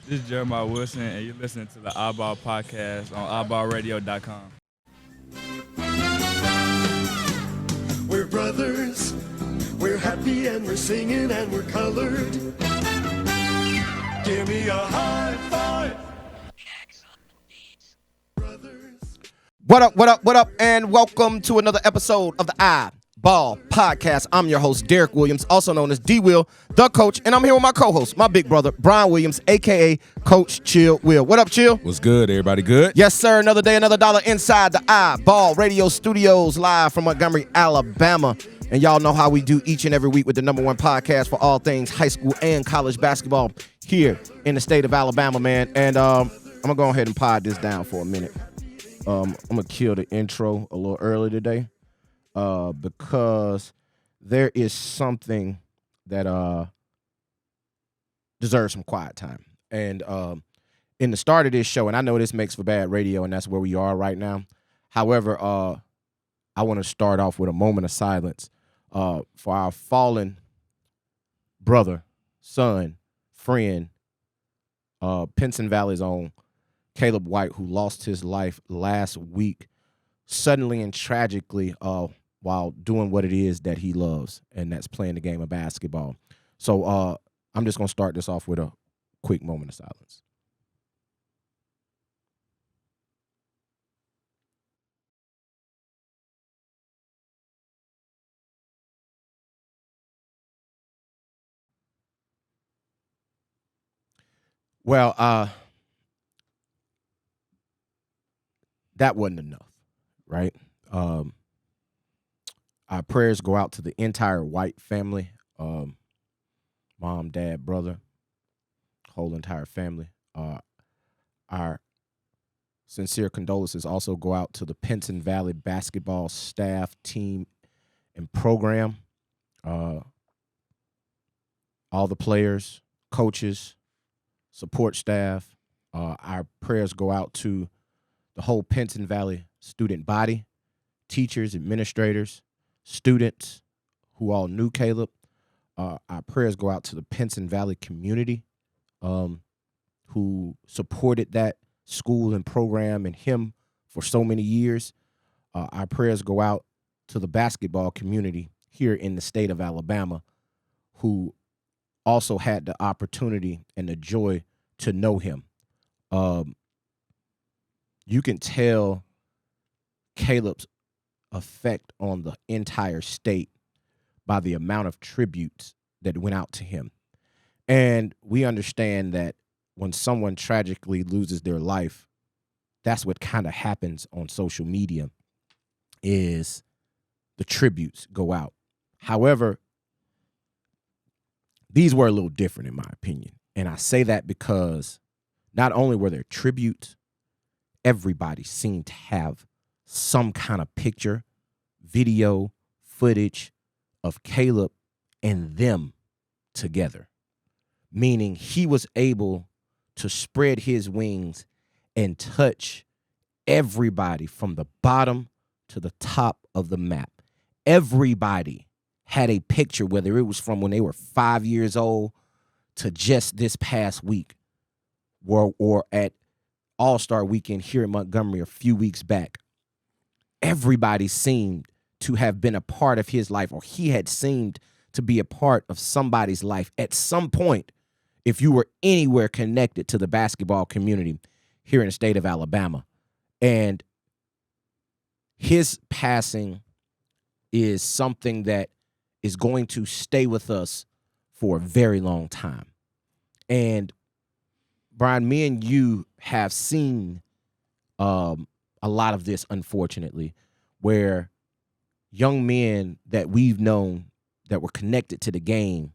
This is Jeremiah Wilson, and you're listening to the iBall podcast on iBallRadio.com. We're brothers, we're happy and we're singing and we're colored. Give me a high five. Brothers. What up, and welcome to another episode of the iBall podcast. I'm your host, Derek Williams, also known as D-Will, the coach, and I'm here with my co-host, my big brother, Brian Williams, a.k.a. Coach Chill Will. What up, Chill? What's good, everybody? Good? Yes, sir. Another day, another dollar inside the iBall Radio Studios, live from Montgomery, Alabama. And y'all know how we do each and every week with the number one podcast for all things high school and college basketball here in the state of Alabama, man. And I'm going to go ahead and pod this down for a minute. I'm going to kill the intro a little early today because there is something that deserves some quiet time. And in the start of this show, and I know this makes for bad radio, and that's where we are right now. However, I want to start off with a moment of silence for our fallen brother, son, friend, Pinson Valley's own Caleb White, who lost his life last week suddenly and tragically while doing what it is that he loves, and that's playing the game of basketball. So I'm just going to start this off with a quick moment of silence. Well, that wasn't enough, right? Our prayers go out to the entire White family, mom, dad, brother, whole entire family. Our sincere condolences also go out to the Pinson Valley basketball staff, team, and program, all the players, coaches, support staff. Our prayers go out to the whole Pinson Valley student body, teachers, administrators, students who all knew Caleb. Our prayers go out to the Pinson Valley community who supported that school and program and him for so many years. Our prayers go out to the basketball community here in the state of Alabama who also had the opportunity and the joy to know him. You can tell Caleb's effect on the entire state by the amount of tributes that went out to him. And we understand that when someone tragically loses their life, that's what kind of happens on social media is the tributes go out. However, these were a little different in my opinion. And I say that because not only were there tributes, everybody seemed to have some kind of picture, video, footage of Caleb and them together. Meaning he was able to spread his wings and touch everybody from the bottom to the top of the map. Everybody had a picture, whether it was from when they were 5 years old to just this past week or at All-Star Weekend here in Montgomery a few weeks back. Everybody seemed to have been a part of his life, or he had seemed to be a part of somebody's life at some point if you were anywhere connected to the basketball community here in the state of Alabama. And his passing is something that is going to stay with us for a very long time. And Brian, me and you have seen a lot of this, unfortunately, where young men that we've known that were connected to the game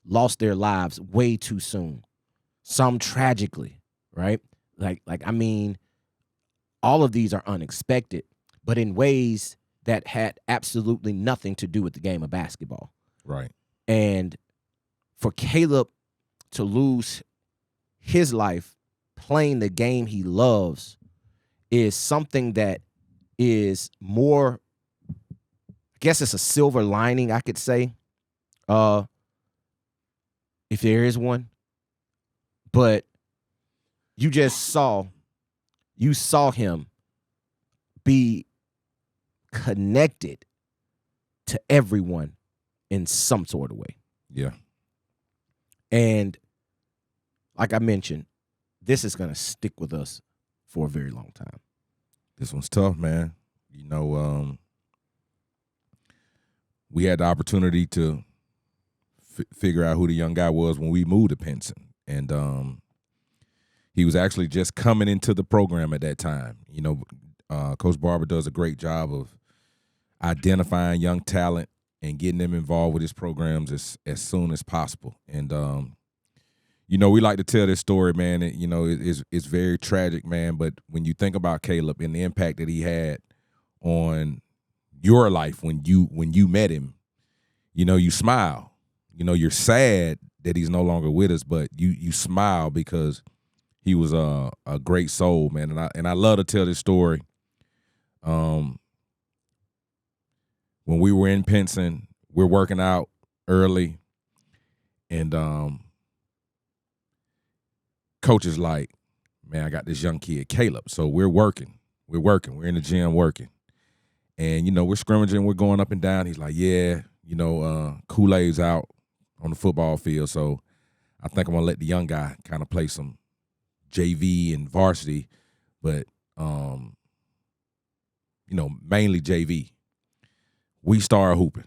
lost their lives way too soon. Some tragically, right? I mean, all of these are unexpected, but in ways that had absolutely nothing to do with the game of basketball. Right. And for Caleb to lose his life playing the game he loves is something that is more, I guess it's a silver lining, I could say, if there is one. But you saw him be connected to everyone in some sort of way. Yeah. And like I mentioned, this is going to stick with us for a very long time. This one's tough, man. You know, we had the opportunity to figure out who the young guy was when we moved to Pinson. And he was actually just coming into the program at that time. You know, Coach Barber does a great job of identifying young talent and getting them involved with his programs as soon as possible. And, you know, we like to tell this story, man. And, you know, it's very tragic, man. But when you think about Caleb and the impact that he had on your life when you met him, you know, you smile. You know, you're sad that he's no longer with us, but you smile because he was a great soul, man. And I love to tell this story. When we were in Pinson, we're working out early, and coach is like, man, I got this young kid, Caleb. So we're working. We're in the gym working. And, you know, we're scrimmaging, we're going up and down. He's like, yeah, you know, Kool-Aid's out on the football field, so I think I'm going to let the young guy kind of play some JV and varsity, but, you know, mainly JV. We started hooping.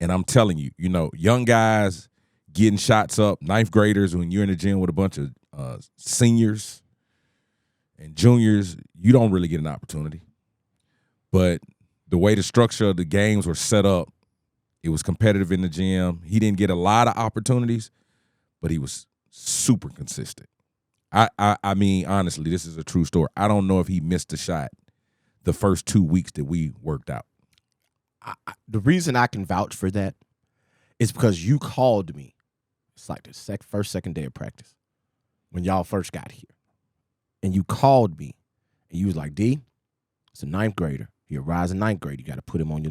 And I'm telling you, you know, young guys getting shots up, ninth graders, when you're in the gym with a bunch of seniors and juniors, you don't really get an opportunity. But the way the structure of the games were set up, it was competitive in the gym. He didn't get a lot of opportunities, but he was super consistent. I mean, honestly, this is a true story. I don't know if he missed a shot the first 2 weeks that we worked out. The reason I can vouch for that is because you called me. It's like the second day of practice when y'all first got here. And you called me, and you was like, D, it's a ninth grader. He a rising ninth grader. You got to put him on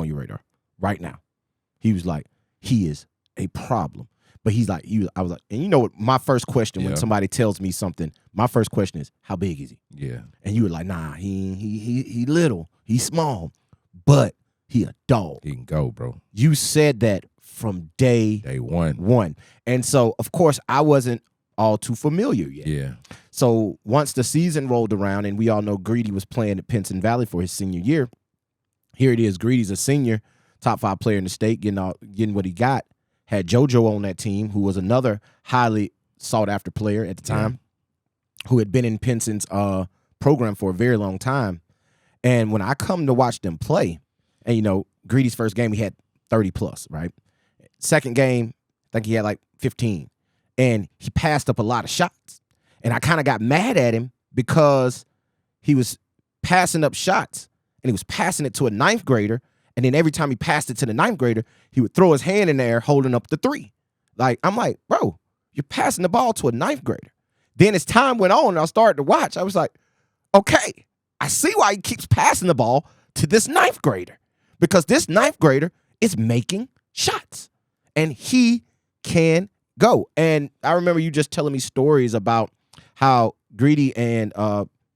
your radar right now. He was like, he is a problem. But I was like, and you know what? My first question when somebody tells me something, my first question is, how big is he? Yeah. And you were like, nah, he little, he's small, but he a dog. He can go, bro. You said that from day one. And so, of course, I wasn't all too familiar yet. Yeah. So once the season rolled around, and we all know Greedy was playing at Pinson Valley for his senior year, here it is. Greedy's a senior, top 5 player in the state, getting what he got. Had JoJo on that team, who was another highly sought-after player at the time, who had been in Pinson's program for a very long time. And when I come to watch them play, and, you know, Greedy's first game, he had 30-plus, right? Second game, I think he had like 15. And he passed up a lot of shots. And I kind of got mad at him because he was passing up shots, and he was passing it to a ninth grader. And then every time he passed it to the ninth grader, he would throw his hand in there holding up the 3. Like, I'm like, bro, you're passing the ball to a ninth grader. Then as time went on and I started to watch, I was like, okay, I see why he keeps passing the ball to this ninth grader. Because this ninth grader is making shots. And he can go. And I remember you just telling me stories about how Greedy and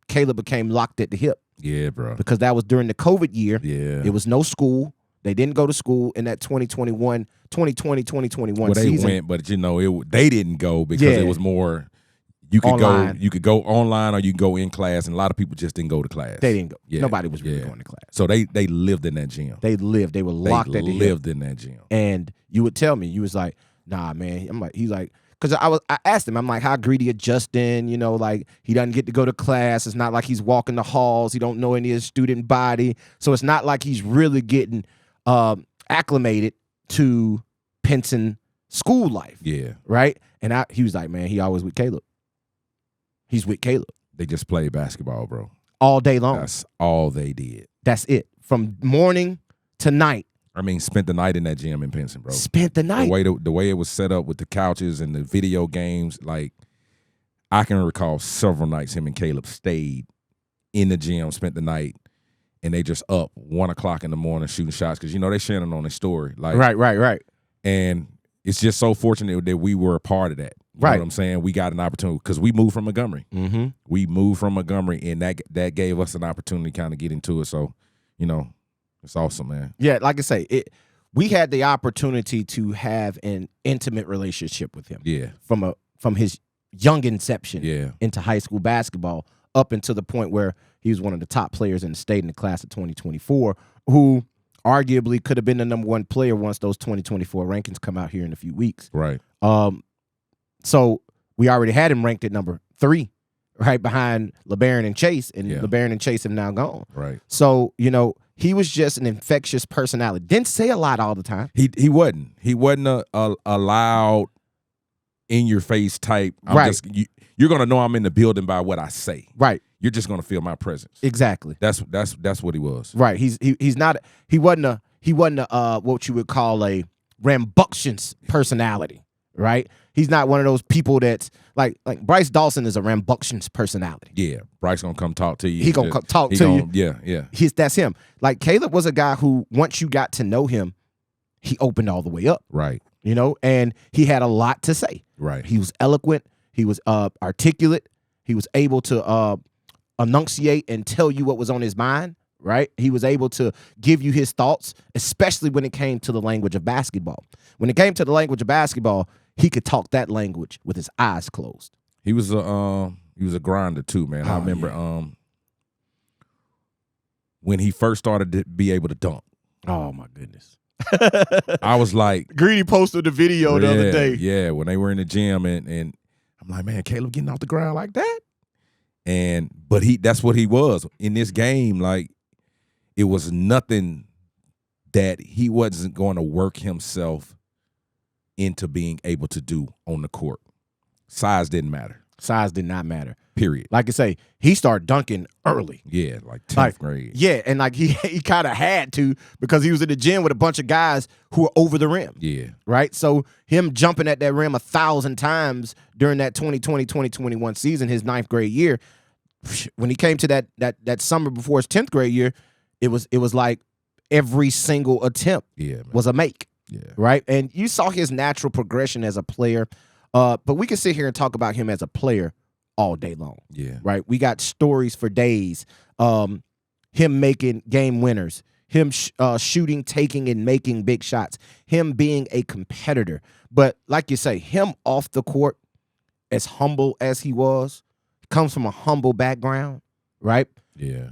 Caleb became locked at the hip. Yeah, bro. Because that was during the COVID year. Yeah. It was no school. They didn't go to school in that 2020, 2021 well, they season. went, but, you know, they didn't go because it was more, you could online. You could go online or you could go in class, and a lot of people just didn't go to class. They didn't go. Yeah. Nobody was really going to class. So they lived in that gym. They were locked at the hip. They lived in that gym. And you would tell me, you was like, nah, man. I'm like, he's like, because I asked him, I'm like, how Greedy adjusting? You know, like, he doesn't get to go to class. It's not like he's walking the halls. He don't know any of his student body. So it's not like he's really getting acclimated to Pinson school life. Yeah. Right? And he was like, man, he always with Caleb. He's with Caleb. They just played basketball, bro. All day long. That's all they did. That's it. From morning to night. I mean, spent the night in that gym in Pinson, bro. Spent the night. The way it was set up with the couches and the video games, like, I can recall several nights him and Caleb stayed in the gym, spent the night, and they just up 1 o'clock in the morning shooting shots because, you know, they sharing on their story. Like, right. And it's just so fortunate that we were a part of that. You know what I'm saying? We got an opportunity because we moved from Montgomery. Mm-hmm. We moved from Montgomery, and that gave us an opportunity to kind of get into it. So, it's awesome, man. Yeah, like I say, we had the opportunity to have an intimate relationship with him. Yeah. From his young inception into high school basketball up until the point where he was one of the top players in the state in the class of 2024, who arguably could have been the number one player once those 2024 rankings come out here in a few weeks. Right. So we already had him ranked at number 3, right behind LeBaron and Chase, and LeBaron and Chase have now gone. Right. So, he was just an infectious personality. Didn't say a lot all the time. He wasn't. He wasn't a loud, in-your-face type. You're going to know I'm in the building by what I say. Right. You're just going to feel my presence. Exactly. That's what he was. Right. He wasn't a what you would call a rambunctious personality. Right. He's not one of those people that's like Bryce Dawson is a rambunctious personality. Yeah. Bryce gonna come talk to you. He gonna talk to you. Yeah. That's him. Like Caleb was a guy who once you got to know him, he opened all the way up. Right. And he had a lot to say. Right. He was eloquent. He was articulate. He was able to enunciate and tell you what was on his mind. Right. He was able to give you his thoughts, especially when it came to the language of basketball. When it came to the language of basketball, he could talk that language with his eyes closed. He was a grinder too, man. I remember when he first started to be able to dunk. Oh my goodness. I was like, Greedy posted the video the other day. Yeah, when they were in the gym and I'm like, man, Caleb getting off the ground like that? But that's what he was. In this game, like, it was nothing that he wasn't going to work himself into being able to do on the court. Size didn't matter. Size did not matter. Period. Like I say, he started dunking early. Yeah, like 10th grade. Yeah, and like he kind of had to because he was in the gym with a bunch of guys who were over the rim. Yeah. Right? So him jumping at that rim 1,000 times during that 2020-2021 season, his 9th grade year, when he came to that summer before his 10th grade year, it was like every single attempt was a make. Yeah. Right? And you saw his natural progression as a player. But we can sit here and talk about him as a player all day long. Yeah. Right? We got stories for days. Him making game winners, him shooting, taking, and making big shots, him being a competitor. But like you say, him off the court, as humble as he was, comes from a humble background, right? Yeah.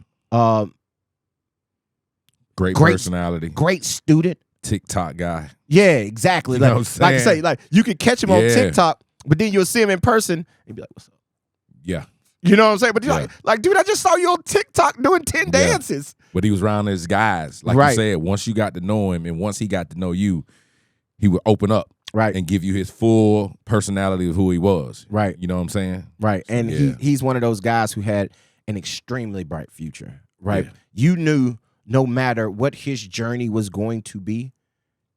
Great personality. Great student. TikTok guy. Yeah, exactly. You know what I'm like I say, like you could catch him on TikTok, but then you'll see him in person and be like, "What's up?" Yeah. You know what I'm saying? But you're like, dude, I just saw you on TikTok doing 10 dances. But he was around his guys. Like you said, once you got to know him and once he got to know you, he would open up. Right. And give you his full personality of who he was. Right. You know what I'm saying? Right. And he's one of those guys who had an extremely bright future. Right. Yeah. You knew no matter what his journey was going to be,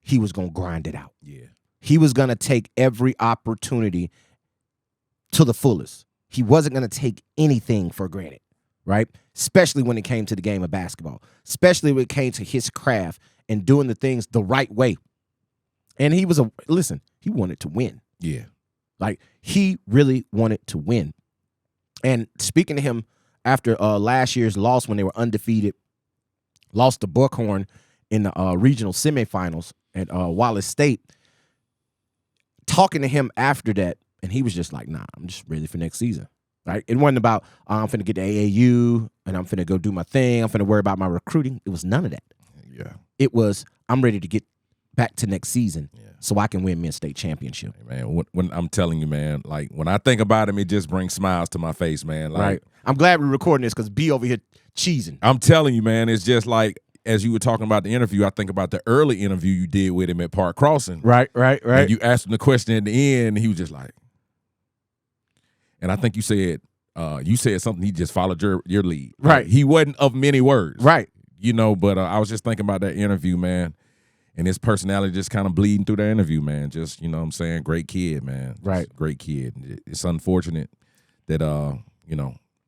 he was going to grind it out. Yeah. He was going to take every opportunity to the fullest. He wasn't going to take anything for granted, right? Especially when it came to the game of basketball, especially when it came to his craft and doing the things the right way. And he wanted to win. Yeah. Like, he really wanted to win. And speaking to him after last year's loss when they were undefeated, lost to Buckhorn in the regional semifinals at Wallace State, talking to him after that, and he was just like, nah, I'm just ready for next season. Right? It wasn't about, I'm finna get to AAU, and I'm finna go do my thing. I'm finna worry about my recruiting. It was none of that. Yeah. It was, I'm ready to get back to next season so I can win men's state championship. Hey, man, when I'm telling you, man, like when I think about him, it just brings smiles to my face, man. Like, right. I'm glad we're recording this because B over here cheesing. I'm telling you, man, it's just like, as you were talking about the interview, I think about the early interview you did with him at Park Crossing. Right. And you asked him the question at the end, and he was just like, and I think you said something, he just followed your lead. Right. He wasn't of many words. Right. You know, but I was just thinking about that interview, man, and his personality just kind of bleeding through that interview, man. Just, you know what I'm saying? Great kid, man. Right. Just great kid. It's unfortunate that,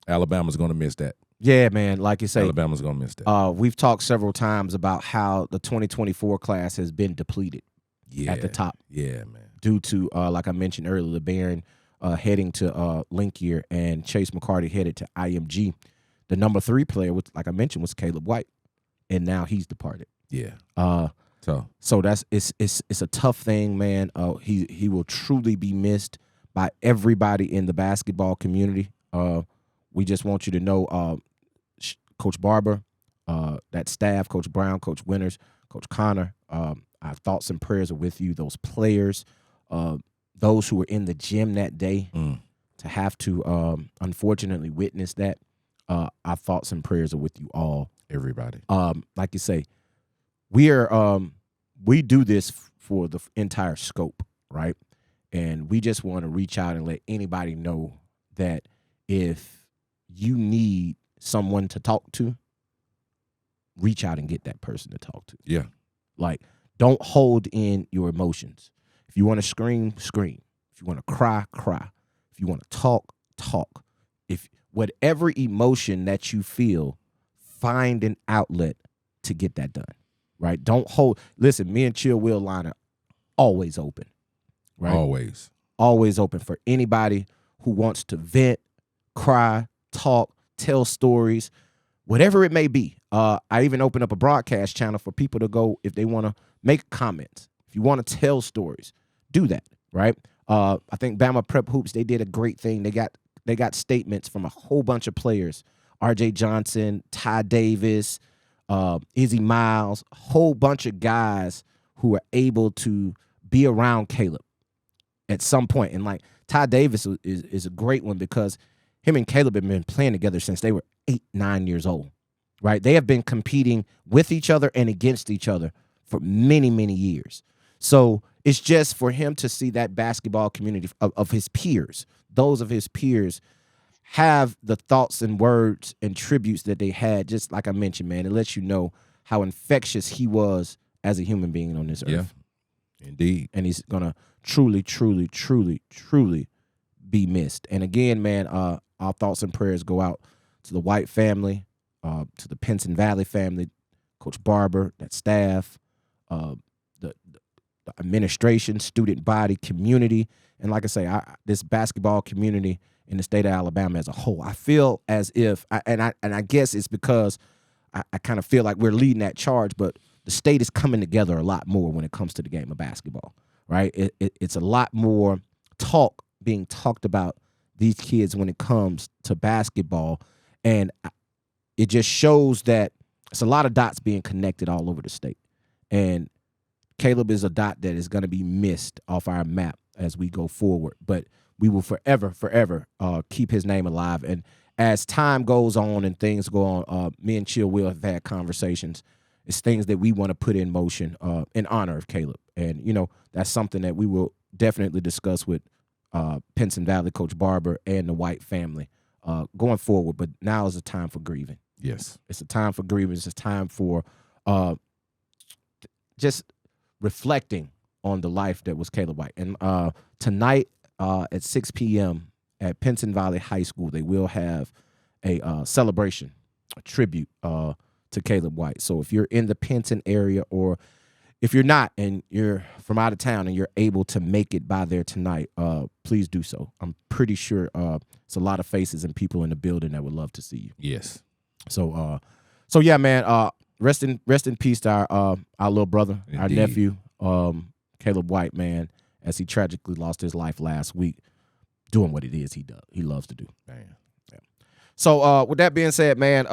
Alabama's going to miss that. Yeah, man. Like you say, Alabama's going to miss that. We've talked several times about how the 2024 class has been depleted. at the top. Yeah, man. Due to, like I mentioned earlier, LeBaron heading to Link Year and Chase McCarty headed to IMG. The number 3 player, which, like I mentioned, was Caleb White, and now he's departed. Yeah. So that's it's a tough thing, man. He will truly be missed by everybody in the basketball community. We just want you to know, Coach Barber, that staff, Coach Brown, Coach Winters, Coach Connor, our thoughts and prayers are with you. Those players, those who were in the gym that day, to have to unfortunately witness that, our thoughts and prayers are with you all. Everybody. Like you say, we do this for the entire scope, right? And we just want to reach out and let anybody know that if you need someone to talk to, reach out and get that person to talk to. Yeah. Like, don't hold in your emotions. If you want to scream, scream. If you want to cry, cry. If you want to talk, talk. If whatever emotion that you feel, find an outlet to get that done, right? Don't hold. Listen, me and Chill Will line are always open, right? Always open for anybody who wants to vent, cry, talk, tell stories, whatever it may be. I even open up a broadcast channel for people to go if they want to make comments. If you want to tell stories, do that, right? I think Bama Prep Hoops, they did a great thing. They got statements from a whole bunch of players. R.J. Johnson, Ty Davis, Izzy Miles, a whole bunch of guys who were able to be around Caleb at some point. And, like, Ty Davis is a great one because him and Caleb have been playing together since they were 8, 9 years old, right? They have been competing with each other and against each other for many, many years. So it's just for him to see that basketball community of his peers, those of his peers, have the thoughts and words and tributes that they had. Just like I mentioned, man, it lets you know how infectious he was as a human being on this earth. Yeah, indeed. And he's going to truly, truly, truly, truly be missed. And again, man, our thoughts and prayers go out to the White family, to the Pinson Valley family, Coach Barber, that staff, the administration, student body, community. And like I say, this basketball community in the state of Alabama as a whole, I feel as if, I guess it's because I kind of feel like we're leading that charge, but the state is coming together a lot more when it comes to the game of basketball, right? It's a lot more talk being talked about these kids when it comes to basketball, and it just shows that it's a lot of dots being connected all over the state. And Caleb is a dot that is going to be missed off our map as we go forward, but we will forever, forever keep his name alive. And as time goes on and things go on, me and Chill Will have had conversations. It's things that we want to put in motion in honor of Caleb. And, you know, that's something that we will definitely discuss with Pinson Valley, Coach Barber, and the White family going forward. But now is a time for grieving. Yes. It's a time for grieving. It's a time for just reflecting on the life that was Caleb White. And tonight at 6 p.m. at Pinson Valley High School, they will have a celebration, a tribute to Caleb White. So if you're in the Pinson area, or if you're not and you're from out of town and you're able to make it by there tonight, please do so. I'm pretty sure it's a lot of faces and people in the building that would love to see you. Yes. So yeah, man. Rest in peace to our little brother, Indeed. our nephew, Caleb White, man, as he tragically lost his life last week doing what it is he loves to do. Man. Yeah. So with that being said, man,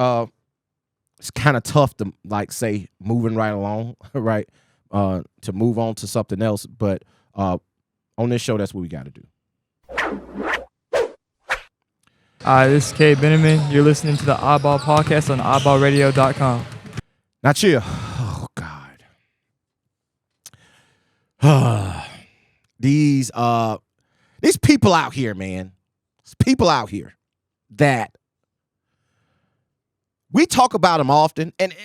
it's kind of tough to, like, say, moving right along, right, to move on to something else. But on this show, that's what we got to do. Hi, this is Kay Benjamin. You're listening to the iBall podcast on iBallradio.com. Now, chill. Oh, God. These people out here, man. There's people out here that we talk about them often, and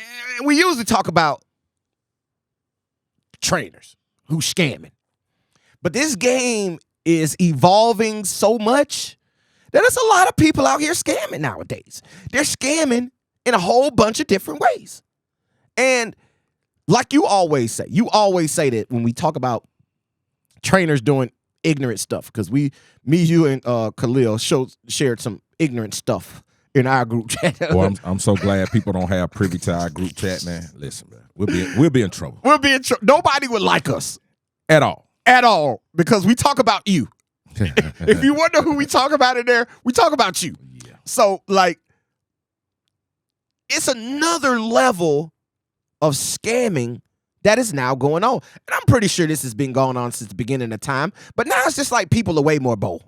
we usually talk about trainers who scamming. But this game is evolving so much that there's a lot of people out here scamming nowadays. They're scamming in a whole bunch of different ways. And like you always say that when we talk about trainers doing ignorant stuff because me, you, and Khalil shared some ignorant stuff in our group chat. Well, I'm so glad people don't have privy to our group chat, man. Listen, man, we'll be in trouble. We'll be in trouble. Nobody would like us At all. because we talk about you. If you wonder who we talk about in there, we talk about you. Yeah. So, like, it's another level of scamming that is now going on. And I'm pretty sure this has been going on since the beginning of time. But now it's just like people are way more bold.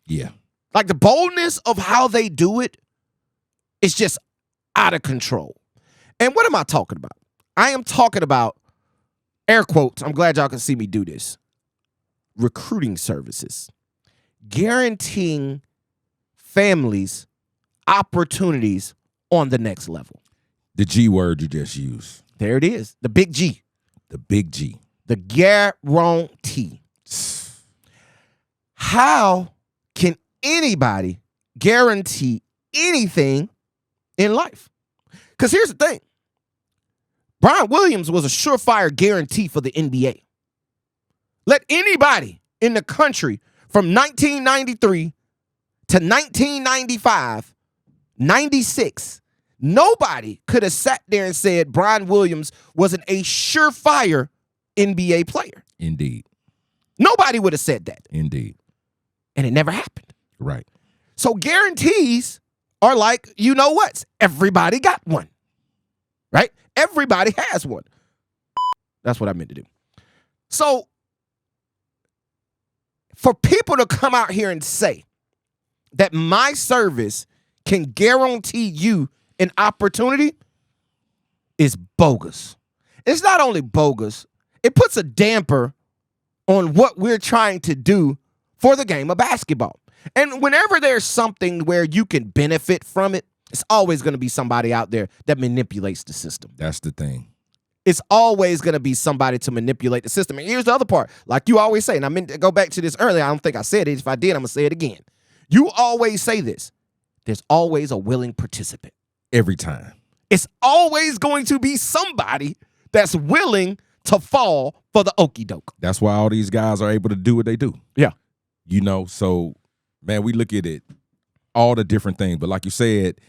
Yeah. Like the boldness of how they do it is just out of control. And what am I talking about? I am talking about, air quotes, I'm glad y'all can see me do this, recruiting services, guaranteeing families opportunities on the next level. The G word you just used. There it is, the big G. The big G. The guarantee. How can anybody guarantee anything in life? Because here's the thing. Brian Williams was a surefire guarantee for the NBA. Let anybody in the country from 1993 to 1995, 96, nobody could have sat there and said Brian Williams wasn't a surefire NBA player. Indeed. Nobody would have said that. Indeed. And it never happened. Right. So guarantees are like, you know what? Everybody got one. Right? Everybody has one. That's what I meant to do. So for people to come out here and say that my service can guarantee you an opportunity is bogus. It's not only bogus, it puts a damper on what we're trying to do for the game of basketball. And whenever there's something where you can benefit from it, it's always going to be somebody out there that manipulates the system. That's the thing. It's always going to be somebody to manipulate the system. And here's the other part. Like you always say, and I meant to go back to this earlier. I don't think I said it. If I did, I'm going to say it again. You always say this. There's always a willing participant. Every time. It's always going to be somebody that's willing to fall for the okie doke. That's why all these guys are able to do what they do. Yeah. You know, so, man, we look at it, all the different things. But like you said,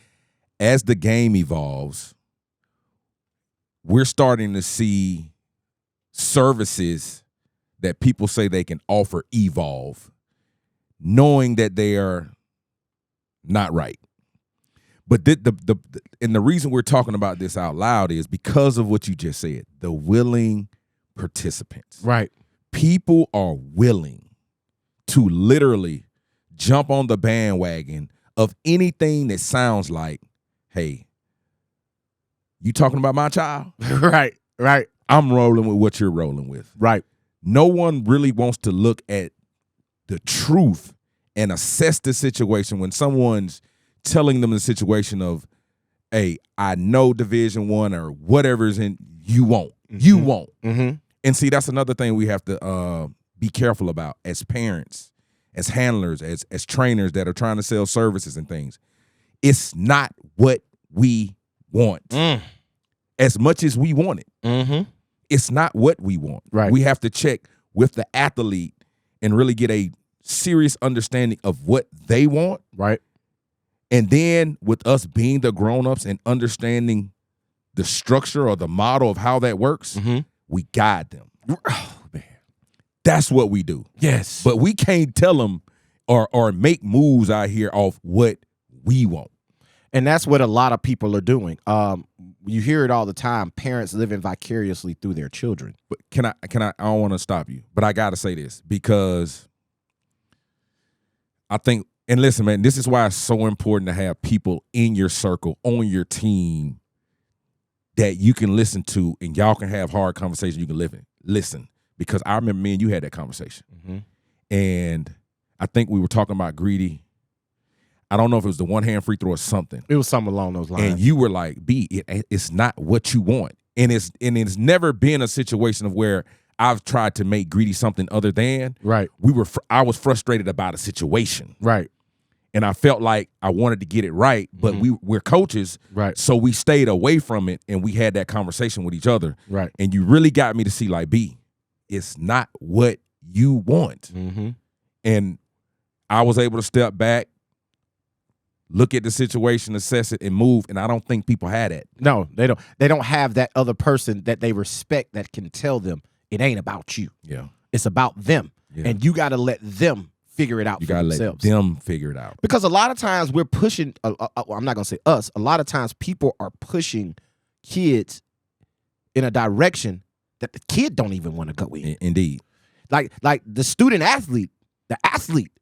as the game evolves, we're starting to see services that people say they can offer evolve, knowing that they are not right. But the reason we're talking about this out loud is because of what you just said, the willing participants. Right. People are willing to literally jump on the bandwagon of anything that sounds like, hey, you talking about my child? Right. I'm rolling with what you're rolling with. Right. No one really wants to look at the truth and assess the situation when someone's telling them the situation of, hey, I know Division I or whatever's in, you won't. Mm-hmm. You won't. Mm-hmm. And see, that's another thing we have to be careful about as parents, as handlers, as trainers that are trying to sell services and things. It's not what we want. As much as we want it. Mm-hmm. It's not what we want. Right. We have to check with the athlete and really get a serious understanding of what they want. Right. And then with us being the grown-ups and understanding the structure or the model of how that works, we guide them. Oh, man. That's what we do. Yes. But we can't tell them or make moves out here off what we want. And that's what a lot of people are doing. You hear it all the time, parents living vicariously through their children. But I don't want to stop you, but I got to say this because I think, and listen, man, this is why it's so important to have people in your circle, on your team that you can listen to and y'all can have hard conversations. You can listen. Because I remember me and you had that conversation. Mm-hmm. And I think we were talking about Greedy. I don't know if it was the one-hand free throw or something. It was something along those lines. And you were like, B, it's not what you want. And it's never been a situation of where I've tried to make Greedy something other than. Right. I was frustrated about a situation. Right. And I felt like I wanted to get it right, but we're coaches. Right. So we stayed away from it and we had that conversation with each other. Right. And you really got me to see like, B, it's not what you want. Mm-hmm. And I was able to step back, look at the situation, assess it, and move. And I don't think people had that. No, they don't. They don't have that other person that they respect that can tell them it ain't about you. Yeah. It's about them. Yeah. And you got to let them figure it out You for got to let themselves. them figure it out. Because a lot of times we're pushing, I'm not going to say us, a lot of times people are pushing kids in a direction that the kid don't even want to go in. Indeed. Like the student athlete, the athlete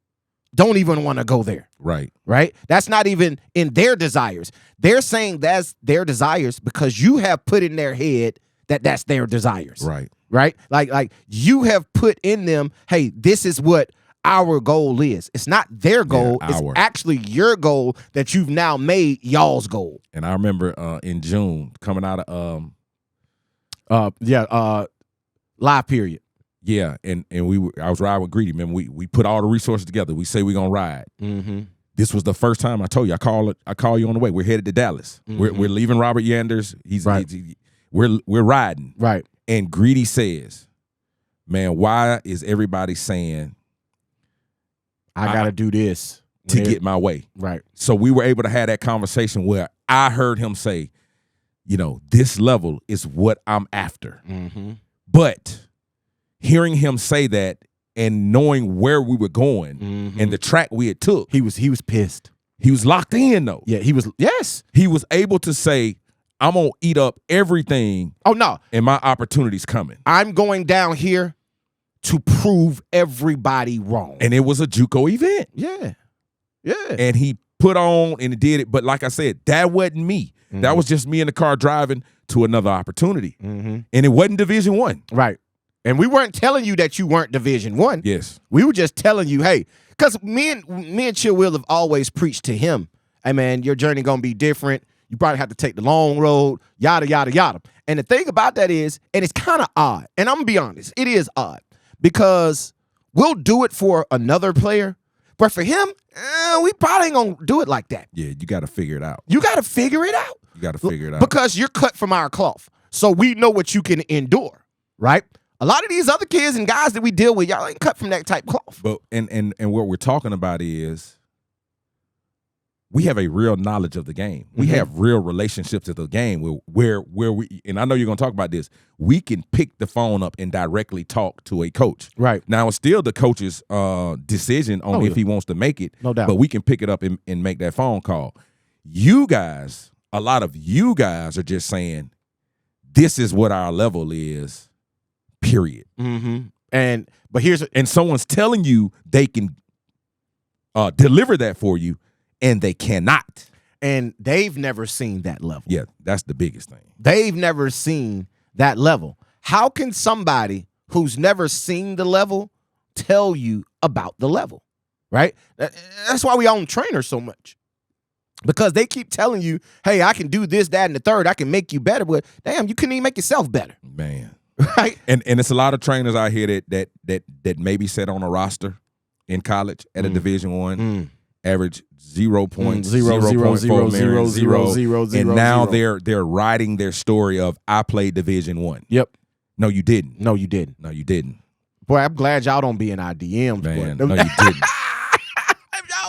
don't even want to go there. Right. Right? That's not even in their desires. They're saying that's their desires because you have put in their head that that's their desires. Right. Right? Like you have put in them, hey, this is what our goal is. It's not their goal. Yeah, it's actually your goal that you've now made y'all's goal. And I remember in June coming out of live period. yeah, and I was riding with Greedy. Remember, we put all the resources together. We say we're gonna ride. Mm-hmm. This was the first time I told you. I call you on the way. We're headed to Dallas. Mm-hmm. We're leaving Robert Yanders. We're riding. Right. And Greedy says, "Man, why is everybody saying I got to do this to get my way?" Right. So we were able to have that conversation where I heard him say, this level is what I'm after. Mm-hmm. But hearing him say that and knowing where we were going and the track we had took, He was pissed. he was locked in though. Yeah, he was. Yes. He was able to say, I'm going to eat up everything Oh, no. and my opportunity's coming. I'm going down here to prove everybody wrong. And it was a JUCO event. Yeah. Yeah. And he put on and did it. But like I said, that wasn't me. That was just me in the car driving to another opportunity. Mm-hmm. And it wasn't Division I. Right. And we weren't telling you that you weren't Division I. Yes. We were just telling you, hey, because me and Chill Will have always preached to him, hey, man, your journey going to be different. You probably have to take the long road, yada, yada, yada. And the thing about that is, and it's kind of odd, and I'm going to be honest, it is odd because we'll do it for another player, but for him, we probably ain't going to do it like that. Yeah, you got to figure it out. You got to figure it out. You got to figure it out. Because you're cut from our cloth. So we know what you can endure, right? A lot of these other kids and guys that we deal with, y'all ain't cut from that type cloth. But and what we're talking about is we have a real knowledge of the game. We have real relationships to the game where we, and I know you're going to talk about this, we can pick the phone up and directly talk to a coach. Right. Now, it's still the coach's decision on if he wants to make it. No doubt. But we can pick it up and make that phone call. You guys, a lot of you guys are just saying, this is what our level is, period. Mm-hmm. But And someone's telling you they can deliver that for you, and they cannot. And they've never seen that level. Yeah, that's the biggest thing. They've never seen that level. How can somebody who's never seen the level tell you about the level, right? That's why we own trainers so much. Because they keep telling you, hey, I can do this, that, and the third. I can make you better. But damn, you couldn't even make yourself better. Man. Right? And it's a lot of trainers out here that maybe set on a roster in college at a Division I, average 0 points, 0.4 million, and now they're writing their story of I played Division I. Yep. No, you didn't. No, you didn't. No, you didn't. Boy, I'm glad y'all don't be in our DMs, Man, boy. no, you didn't.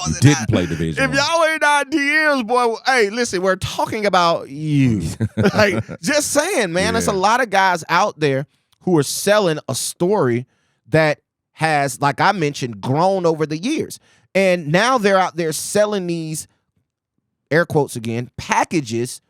You didn't play Division If I. y'all ain't our DMs, boy, hey, listen, we're talking about you. Like, just saying, man, there's a lot of guys out there who are selling a story that has, like I mentioned, grown over the years. And now they're out there selling these, air quotes again, packages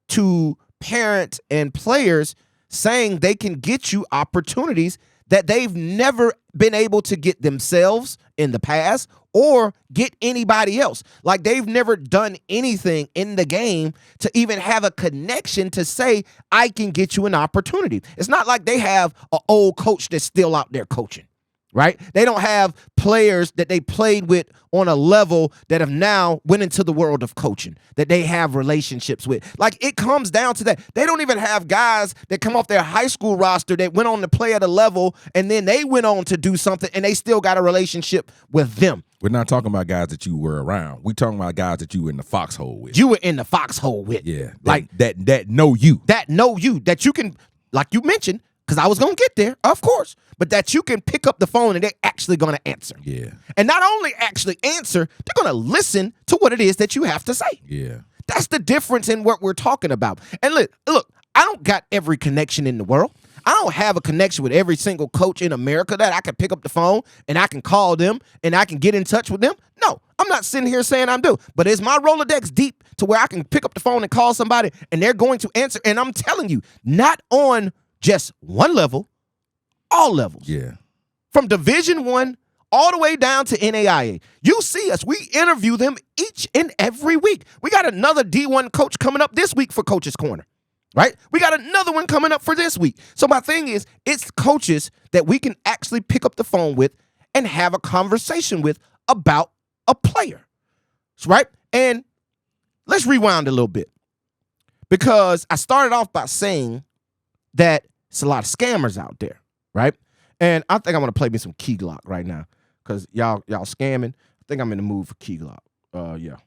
to parents and players saying they can get you opportunities that they've never been able to get themselves in the past or get anybody else. Like they've never done anything in the game to even have a connection to say, I can get you an opportunity. It's not like they have an old coach that's still out there coaching, right? They don't have players that they played with on a level that have now went into the world of coaching, that they have relationships with. Like, it comes down to that. They don't even have guys that come off their high school roster that went on to play at a level, and then they went on to do something, and they still got a relationship with them. We're not talking about guys that you were around. We're talking about guys that you were in the foxhole with. You were in the foxhole with. Yeah. Like that know you. That know you. That you can, like you mentioned, because I was going to get there, of course, but that you can pick up the phone and they're actually going to answer. Yeah. And not only actually answer, they're going to listen to what it is that you have to say. Yeah. That's the difference in what we're talking about. And look, I don't got every connection in the world. I don't have a connection with every single coach in America that I can pick up the phone and I can call them and I can get in touch with them. No, I'm not sitting here saying I'm due. But is my Rolodex deep to where I can pick up the phone and call somebody and they're going to answer? And I'm telling you, not on just one level, all levels. Yeah. From Division I all the way down to NAIA. You see us. We interview them each and every week. We got another D1 coach coming up this week for Coach's Corner. Right? We got another one coming up for this week. So my thing is, it's coaches that we can actually pick up the phone with and have a conversation with about a player. Right? And let's rewind a little bit. Because I started off by saying that it's a lot of scammers out there. Right? And I think I want to play me some Key Glock right now. Because y'all scamming. I think I'm in the mood for Key Glock. Yeah.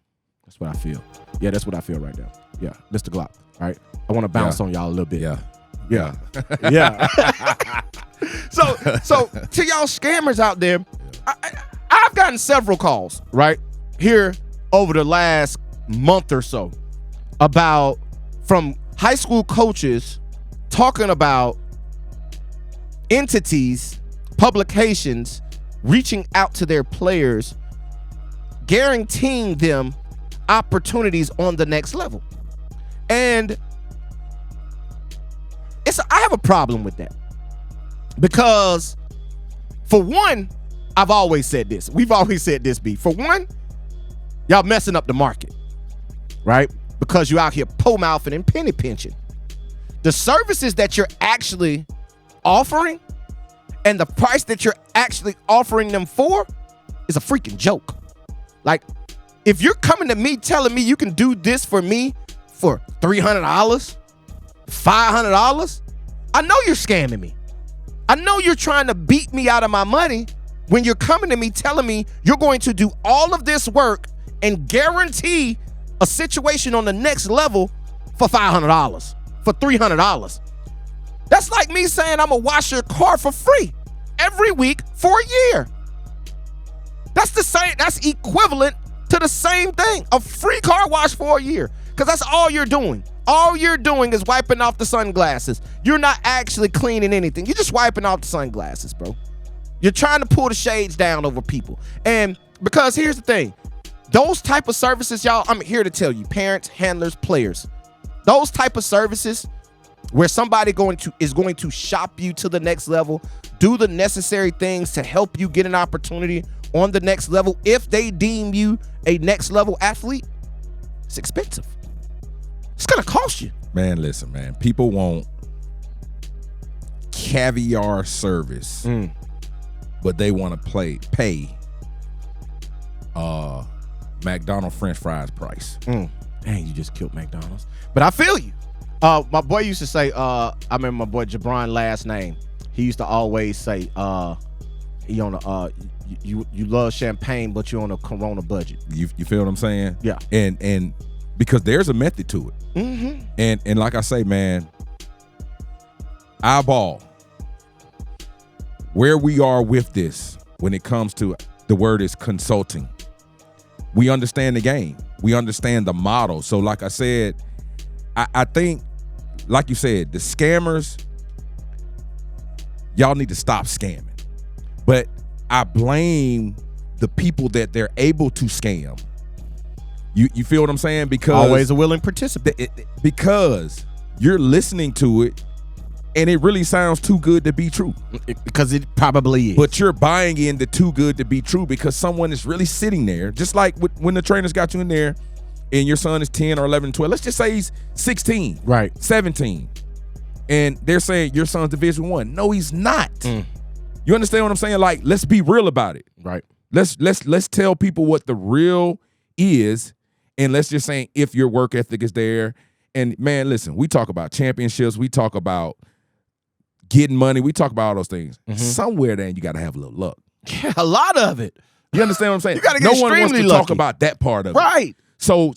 That's what I feel. Yeah, that's what I feel right now. Yeah, Mr. Glock. All right. I want to bounce on y'all a little bit. Yeah. Yeah. Yeah. So to y'all scammers out there, I've gotten several calls, right, here over the last month or so from high school coaches talking about entities, publications, reaching out to their players, guaranteeing them opportunities on the next level. And I have a problem with that. Because for one, I've always said this. We've always said this, B. For one, y'all messing up the market, right? Because you're out here po-mouthing and penny pinching. The services that you're actually offering and the price that you're actually offering them for is a freaking joke. Like, if you're coming to me telling me you can do this for me for $300, $500, I know you're scamming me. I know you're trying to beat me out of my money when you're coming to me telling me you're going to do all of this work and guarantee a situation on the next level for $500, for $300. That's like me saying I'm gonna wash your car for free every week for a year. That's the same. That's equivalent to the same thing, a free car wash for a year, because that's all you're doing. All you're doing is wiping off the sunglasses. You're not actually cleaning anything. You're just wiping off the sunglasses, bro. You're trying to pull the shades down over people. And because here's the thing, those type of services, y'all, I'm here to tell you, parents, handlers, players, those type of services where somebody is going to shop you to the next level, do the necessary things to help you get an opportunity on the next level, if they deem you a next level athlete, it's expensive. It's gonna cost you. Man, listen, man. People want caviar service, but they want to pay McDonald's French fries price. Dang, you just killed McDonald's. But I feel you. My boy used to say, I remember my boy Jabron last name. He used to always say, you love champagne, but you're on a Corona budget. You feel what I'm saying? Yeah. And because there's a method to it. Mm-hmm. And like I say, man, iBall, where we are with this when it comes to the word is consulting. We understand the game. We understand the model. So like I said, I think, like you said, the scammers, y'all need to stop scamming. But I blame the people that they're able to scam. You feel what I'm saying? Because always a willing participant. Because you're listening to it and it really sounds too good to be true. Because it probably is. But you're buying into too good to be true because someone is really sitting there, just like when the trainers got you in there and your son is 10 or 11, 12. Let's just say he's 16, right, 17. And they're saying your son's Division I. No, he's not. You understand what I'm saying? Like, let's be real about it. Right. Let's tell people what the real is. And let's just say if your work ethic is there. And man, listen, we talk about championships. We talk about getting money. We talk about all those things. Somewhere then you got to have a little luck. Yeah, a lot of it. You understand what I'm saying? You got to get no extremely one wants to lucky. talk about that part of it. Right. So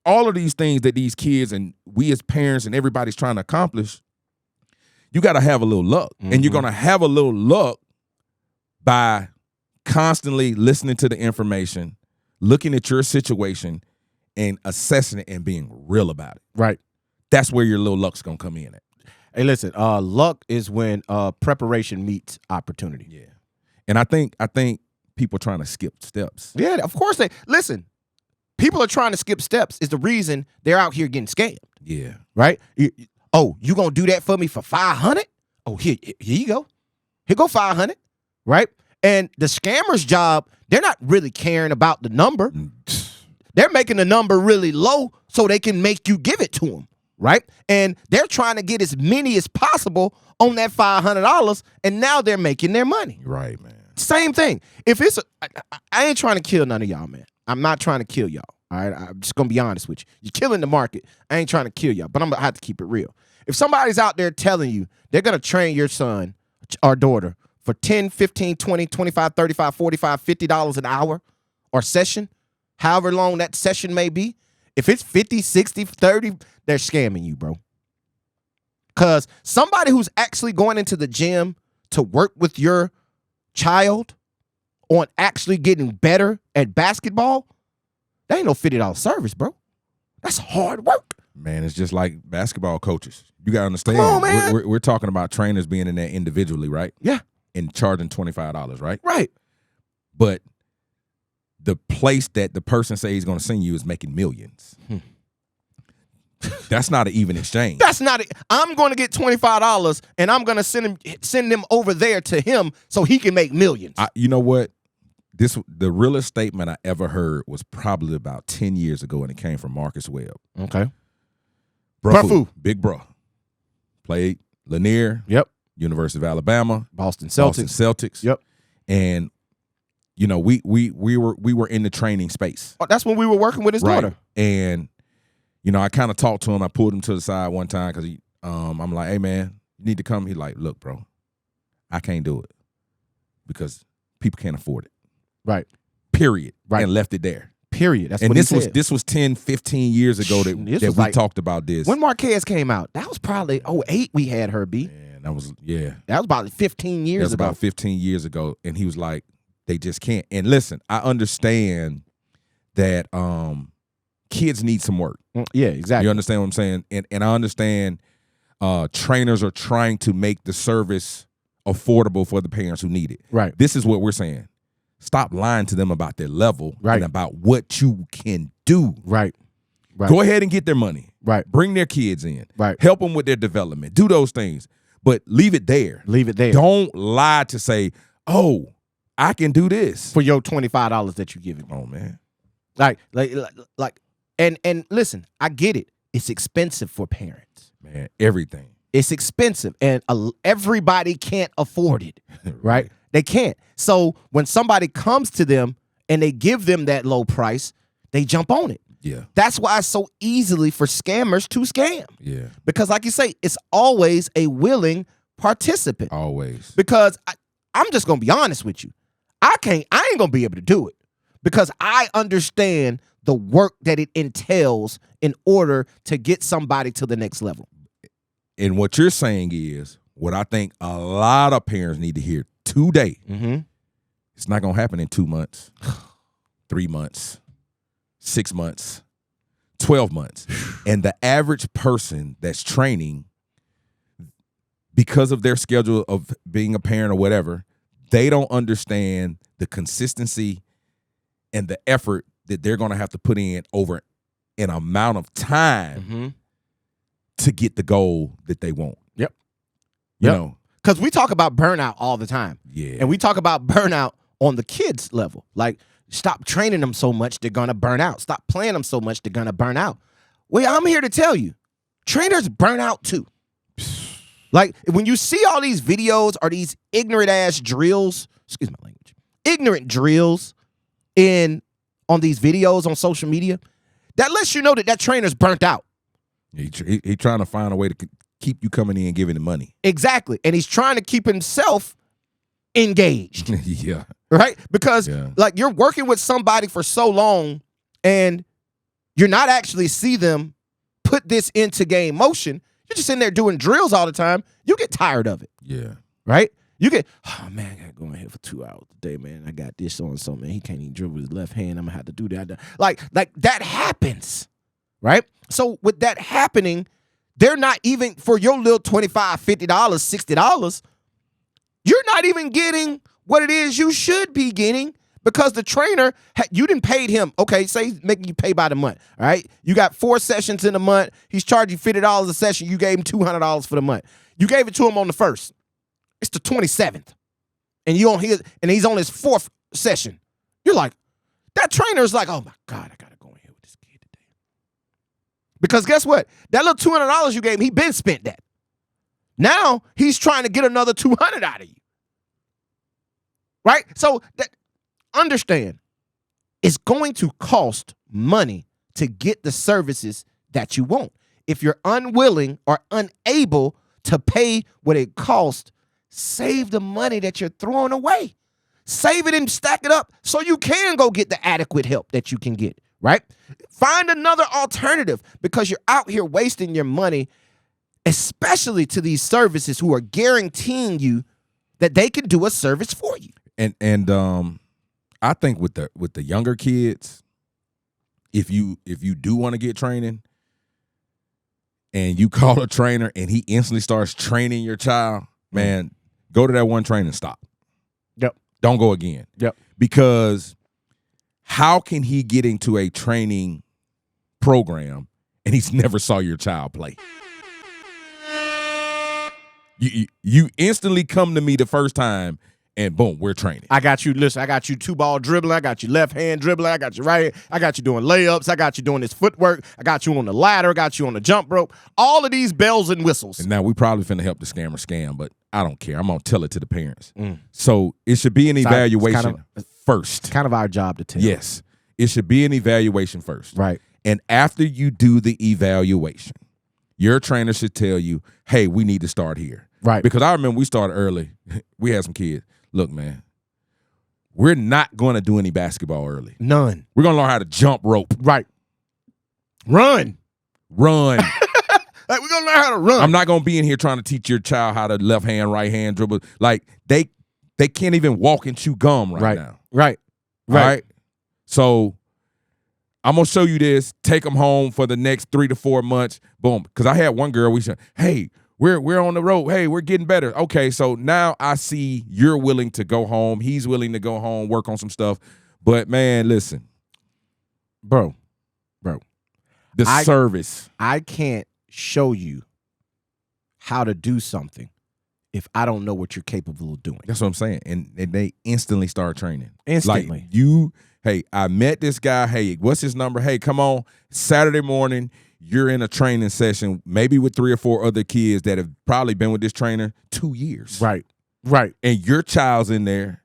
all of these things that these kids and we as parents and everybody's trying to accomplish, you got to have a little luck. And you're going to have a little luck by constantly listening to the information, looking at your situation, and assessing it and being real about it. Right. That's where your little luck's going to come in at. Hey, listen, luck is when preparation meets opportunity. Yeah. And I think people are trying to skip steps. Yeah, of course they listen. People are trying to skip steps is the reason they're out here getting scammed. Yeah. Right? Oh, you gonna do that for me for $500? Oh, here you go. Here go $500. Right? And the scammer's job, they're not really caring about the number. They're making the number really low so they can make you give it to them. Right? And they're trying to get as many as possible on that $500, and now they're making their money. Right, man. Same thing. If it's, I ain't trying to kill none of y'all, man. I'm not trying to kill y'all. All right, I'm just gonna be honest with you. You're killing the market. I ain't trying to kill y'all, but I'm gonna have to keep it real. If somebody's out there telling you they're gonna train your son or daughter for $10, $15, $20, $25, $35, $45, $50 an hour or session, however long that session may be, if it's 50, 60, 30, they're scamming you, bro. Because somebody who's actually going into the gym to work with your child on actually getting better at basketball, that ain't no $50 service, bro. That's hard work. Man, it's just like basketball coaches. You got to understand. Come on, man. We're talking about trainers being in there individually, right? Yeah. And charging $25, right? Right. But the place that the person say he's going to send you is making millions. That's not an even exchange. That's not it. I'm going to get $25 and I'm going to send them over there to him so he can make millions. You know what? The realest statement I ever heard was probably about 10 years ago, and it came from Marcus Webb. Okay. Bruh, big bro. Played Lanier. Yep. University of Alabama. Boston Celtics. Yep. And you know, we were in the training space. Oh, that's when we were working with his daughter. And you know, I kind of talked to him. I pulled him to the side one time because I'm like, hey man, you need to come. He's like, look, bro, I can't do it because people can't afford it. Right. Period. Right. And left it there. Period. That's and what this was 10, 15 years ago that we talked about this. When Marquez came out, that was probably 08 we had her, B. Man, that was about 15 years ago. About 15 years ago. And he was like, they just can't. And listen, I understand that kids need some work. Yeah, exactly. You understand what I'm saying? And I understand trainers are trying to make the service affordable for the parents who need it. Right. This is what we're saying. Stop lying to them about their level and about what you can do. Right. Go ahead and get their money. Right. Bring their kids in. Right. Help them with their development. Do those things. But leave it there. Leave it there. Don't lie to say, oh, I can do this. For your $25 that you give it. Oh, man. Like, and listen, I get it. It's expensive for parents. Man, everything. It's expensive, and everybody can't afford it, right? They can't. So when somebody comes to them and they give them that low price, they jump on it. Yeah. That's why it's so easily for scammers to scam. Yeah. Because like you say, it's always a willing participant. Always. Because I'm just going to be honest with you. I ain't going to be able to do it because I understand the work that it entails in order to get somebody to the next level. And what you're saying is what I think a lot of parents need to hear today. Mm-hmm. It's not going to happen in 2 months, 3 months, 6 months, 12 months. And the average person that's training, because of their schedule of being a parent or whatever, they don't understand the consistency and the effort that they're going to have to put in over an amount of time to get the goal that they want. Yep. You know? Because we talk about burnout all the time. Yeah. And we talk about burnout on the kids' level. Like, stop training them so much, they're going to burn out. Stop playing them so much, they're going to burn out. Well, I'm here to tell you, trainers burn out too. Like, when you see all these videos or these ignorant-ass drills, excuse my language, ignorant drills on these videos on social media, that lets you know that trainer's burnt out. He trying to find a way to keep you coming in and giving him money. Exactly. And he's trying to keep himself engaged. Yeah. Right? Because like you're working with somebody for so long and you're not actually see them put this into game motion. You're just sitting there doing drills all the time. You get tired of it, Yeah. right? You get, oh man, I gotta go in here for 2 hours today, man. I got this on so man. He can't even dribble with his left hand. I'm gonna have to do that. Like that happens, right? So with that happening, they're not even for your little $25, $50, $60. You're not even getting what it is you should be getting because the trainer, you didn't paid him. Okay, say he's making you pay by the month, all right? You got 4 sessions in a month. He's charging you $50 a session. You gave him $200 for the month. You gave it to him on the 1st. It's the 27th. And he's on his 4th session. You're like, that trainer's like, oh my God, I gotta go in here with this kid today. Because guess what? That little $200 you gave him, he been spent that. Now he's trying to get another $200 out of you. Right? So understand, it's going to cost money to get the services that you want. If you're unwilling or unable to pay what it costs, save the money that you're throwing away. Save it and stack it up so you can go get the adequate help that you can get, right? Find another alternative because you're out here wasting your money, especially to these services who are guaranteeing you that they can do a service for you. And I think with the younger kids, if you do want to get training and you call a trainer and he instantly starts training your child, man, go to that one trainer and stop. Yep. Don't go again. Yep. Because how can he get into a training program and he's never saw your child play? You instantly come to me the first time and boom, we're training. I got you. Listen, I got you 2-ball dribbling. I got you left hand dribbling. I got you right. I got you doing layups. I got you doing this footwork. I got you on the ladder. I got you on the jump rope. All of these bells and whistles. And now we probably finna help the scammer scam, but I don't care. I'm gonna tell it to the parents. So it should be an evaluation first. It's kind of our job to tell. Yes, it should be an evaluation first. Right. And after you do the evaluation, your trainer should tell you, "Hey, we need to start here." Right. Because I remember we started early. We had some kids. Look, man, we're not going to do any basketball early. None. We're going to learn how to jump rope. Right. Run. Like, we're going to learn how to run. I'm not going to be in here trying to teach your child how to left hand, right hand dribble. Like, they can't even walk and chew gum right now. Right. All right? So I'm going to show you this. Take them home for the next 3 to 4 months. Boom. Because I had one girl, we said, hey, we're on the road. Hey, we're getting better. Okay, so now I see you're willing to go home. He's willing to go home, work on some stuff. But, man, listen. Bro. The service. I can't show you how to do something if I don't know what you're capable of doing. That's what I'm saying. And they instantly start training. Instantly. Like hey, I met this guy. Hey, what's his number? Hey, come on. Saturday morning, you're in a training session, maybe with 3 or 4 other kids that have probably been with this trainer 2 years. Right. And your child's in there.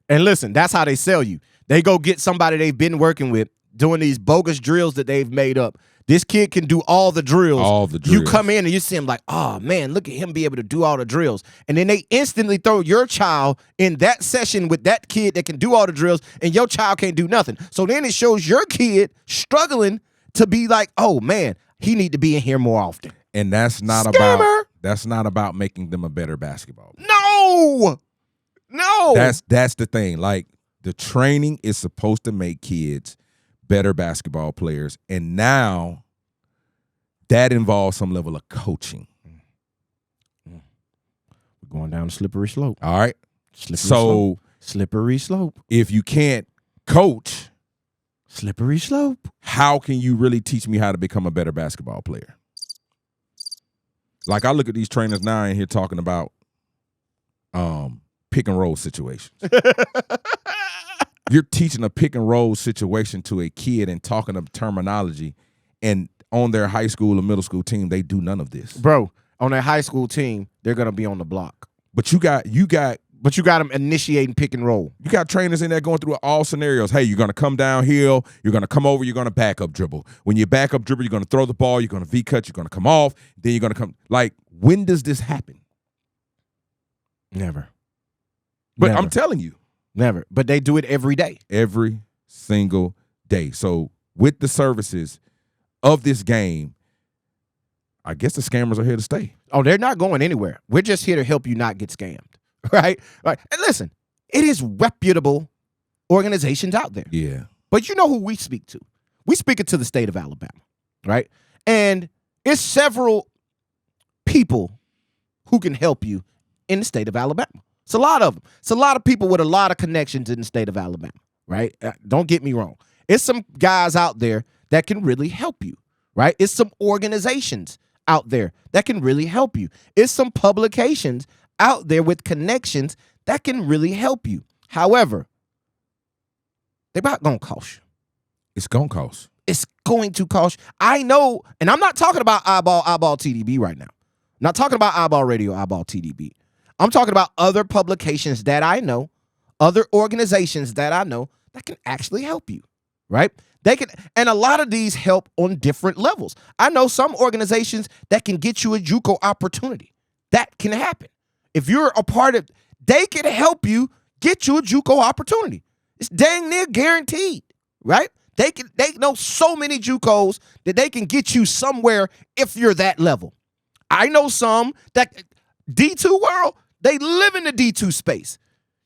And listen, that's how they sell you. They go get somebody they've been working with doing these bogus drills that they've made up. This kid can do all the drills. You come in and you see him like, oh, man, look at him be able to do all the drills. And then they instantly throw your child in that session with that kid that can do all the drills, and your child can't do nothing. So then it shows your kid struggling to be like, oh, man, he need to be in here more often. And that's not about making them a better basketball player. No. That's the thing. Like, the training is supposed to make kids better basketball players, and now that involves some level of coaching. We're going down a slippery slope. All right. Slippery slope. If you can't coach, slippery slope, how can you really teach me how to become a better basketball player? Like, I look at these trainers now in here talking about pick and roll situations. You're teaching a pick and roll situation to a kid and talking of terminology, and on their high school or middle school team, they do none of this. Bro, on their high school team, they're gonna be on the block. But you got them initiating pick and roll. You got trainers in there going through all scenarios. Hey, you're gonna come downhill, you're gonna come over, you're gonna back up dribble. When you back up dribble, you're gonna throw the ball, you're gonna V-cut, you're gonna come off, then you're gonna come. Like, when does this happen? Never. But I'm telling you. Never. But they do it every day. Every single day. So with the services of this game, I guess the scammers are here to stay. Oh, they're not going anywhere. We're just here to help you not get scammed, right? Right. And listen, it is reputable organizations out there. Yeah. But you know who we speak to? We speak it to the state of Alabama, right? And it's several people who can help you in the state of Alabama. It's a lot of them. It's a lot of people with a lot of connections in the state of Alabama, right? Don't get me wrong. It's some guys out there that can really help you, right? It's some organizations out there that can really help you. It's some publications out there with connections that can really help you. However, they're not going to cost you. It's going to cost. It's going to cost you. I know, and I'm not talking about iBall TDB right now. I'm not talking about iBall Radio, iBall TDB. I'm talking about other publications that I know, other organizations that I know that can actually help you, right? They can, and a lot of these help on different levels. I know some organizations that can get you a JUCO opportunity. That can happen. If you're a part of, they can help you get you a JUCO opportunity. It's dang near guaranteed, right? They know so many JUCOs that they can get you somewhere if you're that level. I know some that D2 world, they live in the D2 space.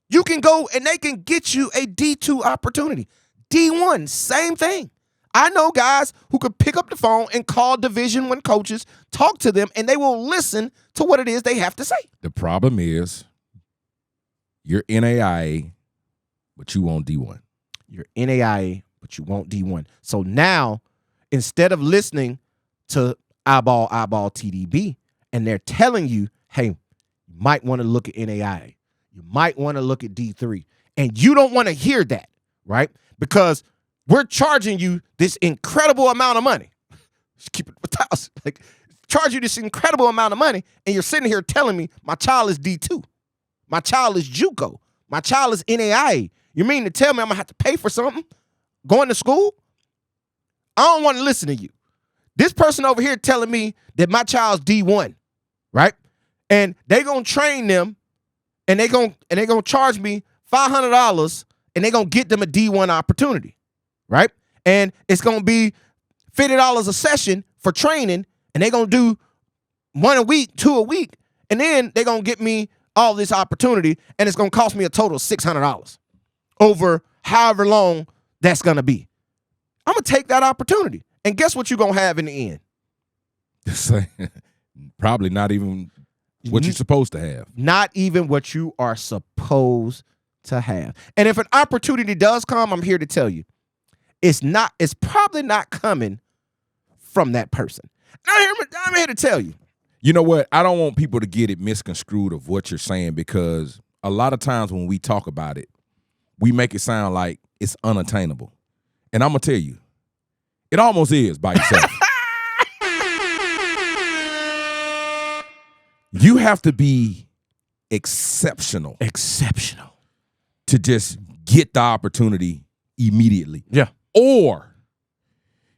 You can go and they can get you a D2 opportunity. D1, same thing. I know guys who could pick up the phone and call Division I coaches, talk to them, and they will listen to what it is they have to say. The problem is you're NAIA, but you want D1. You're NAIA, but you want D1. So now, instead of listening to iBall TDB, and they're telling you, hey, you might want to look at NAIA. You might want to look at D3. And you don't want to hear that, right? Because we're charging you this incredible amount of money. Just keep it 1,000. Like, charge you this incredible amount of money, and you're sitting here telling me my child is D2. My child is JUCO. My child is NAIA. You mean to tell me I'm going to have to pay for something? Going to school? I don't want to listen to you. This person over here telling me that my child's D1, right? And they're going to train them, and they're going to charge me $500, and they're going to get them a D1 opportunity, right? And it's going to be $50 a session for training, and they're going to do 1 a week, 2 a week, and then they're going to get me all this opportunity, and it's going to cost me a total of $600 over however long that's going to be. I'm going to take that opportunity. And guess what you're going to have in the end? Probably not even what you're supposed to have. Not even what you are supposed to have. And if an opportunity does come, I'm here to tell you, it's probably not coming from that person. I'm here to tell you. You know what? I don't want people to get it misconstrued of what you're saying, because a lot of times when we talk about it, we make it sound like it's unattainable. And I'm going to tell you, it almost is by yourself. You have to be exceptional. Exceptional. To just get the opportunity immediately. Yeah. Or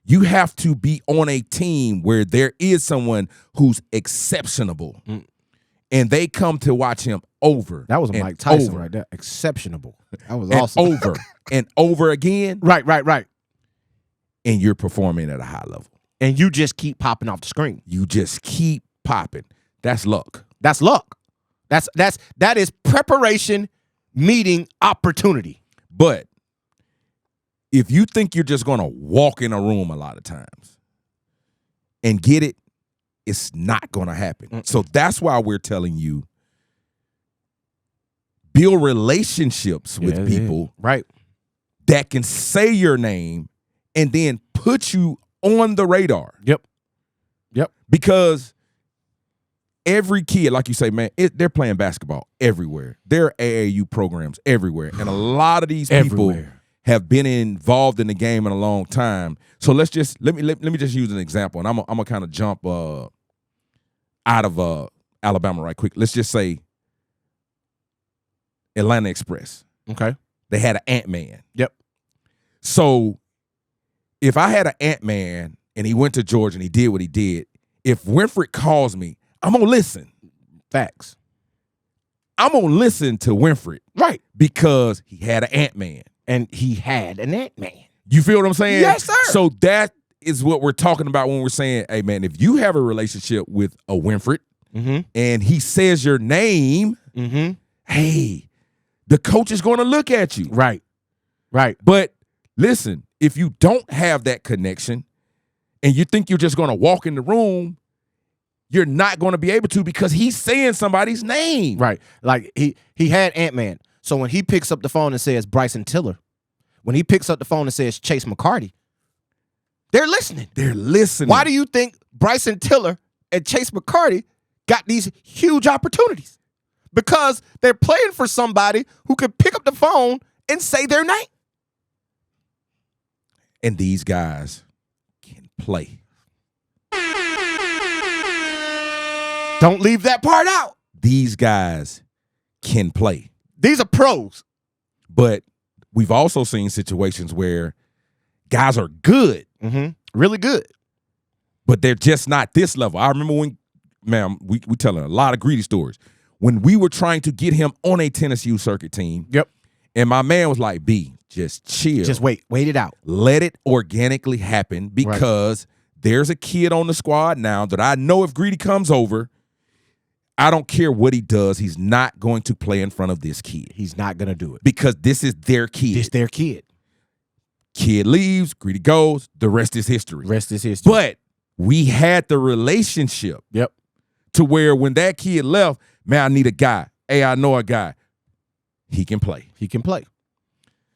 you have to be on a team where there is someone who's exceptional. And they come to watch him over. That was a Mike Tyson right there. Exceptional. That was awesome. Over and over again. Right. And you're performing at a high level. And you just keep popping off the screen. You just keep popping. That's luck. That's luck. That is preparation meeting opportunity. But if you think you're just going to walk in a room a lot of times and get it, it's not going to happen. So that's why we're telling you, build relationships with people right, that can say your name and then put you on the radar. Yep. Because every kid, like you say, man, they're playing basketball everywhere. There are AAU programs everywhere. And a lot of these people have been involved in the game in a long time. So let me just use an example, and I'm gonna kind of jump out of Alabama right quick. Let's just say Atlanta Express. Okay. They had an Ant-Man. Yep. So if I had an Ant-Man and he went to Georgia and he did what he did, if Winfred calls me, I'm going to listen. Facts. I'm going to listen to Winfred. Right. Because he had an Ant-Man. And he had an Ant-Man. You feel what I'm saying? Yes, sir. So that is what we're talking about when we're saying, hey, man, if you have a relationship with a Winfred and he says your name, hey, the coach is going to look at you. Right. But listen, if you don't have that connection and you think you're just going to walk in the room, you're not going to be able to because he's saying somebody's name. Right. Like he had Ant-Man. So when he picks up the phone and says Bryson Tiller, when he picks up the phone and says Chase McCarty, they're listening. They're listening. Why do you think Bryson Tiller and Chase McCarty got these huge opportunities? Because they're playing for somebody who could pick up the phone and say their name. And these guys can play. Don't leave that part out. These guys can play. These are pros. But we've also seen situations where guys are good. Really good. But they're just not this level. I remember when, man, we telling a lot of greedy stories. When we were trying to get him on a Tennessee youth circuit team. Yep. And my man was like, B, just chill. Just wait it out. Let it organically happen because there's a kid on the squad now that I know if Greedy comes over, I don't care what he does, he's not going to play in front of this kid. He's not going to do it. Because this is their kid. It's their kid. Kid leaves, Greedy goes, the rest is history. Rest is history. But we had the relationship to where when that kid left, man, I need a guy. Hey, I know a guy. He can play. He can play.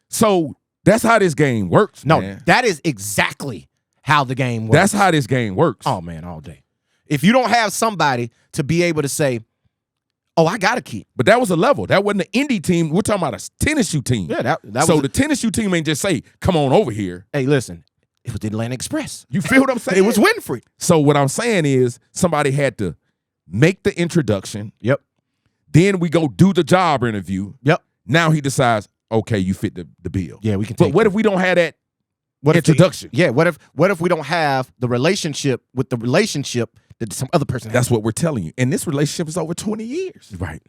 So that's how this game works, No, man. that is exactly how the game works. That's how this game works. Oh, man, all day. If you don't have somebody to be able to say, oh, I got a kid. But that was a level. That wasn't an indie team. We're talking about a tennis shoe team. Yeah, that so was the tennis shoe team ain't just say, come on over here. Hey, listen, it was the Atlanta Express. You feel what I'm saying? It was Winfrey. So what I'm saying is somebody had to make the introduction. Yep. Then we go do the job interview. Yep. Now he decides, okay, you fit the bill. Yeah, we can But take what if we don't have that introduction? What if we don't have the relationship with the relationship that some other person has? That's what we're telling you. And this relationship is over 20 years. Right.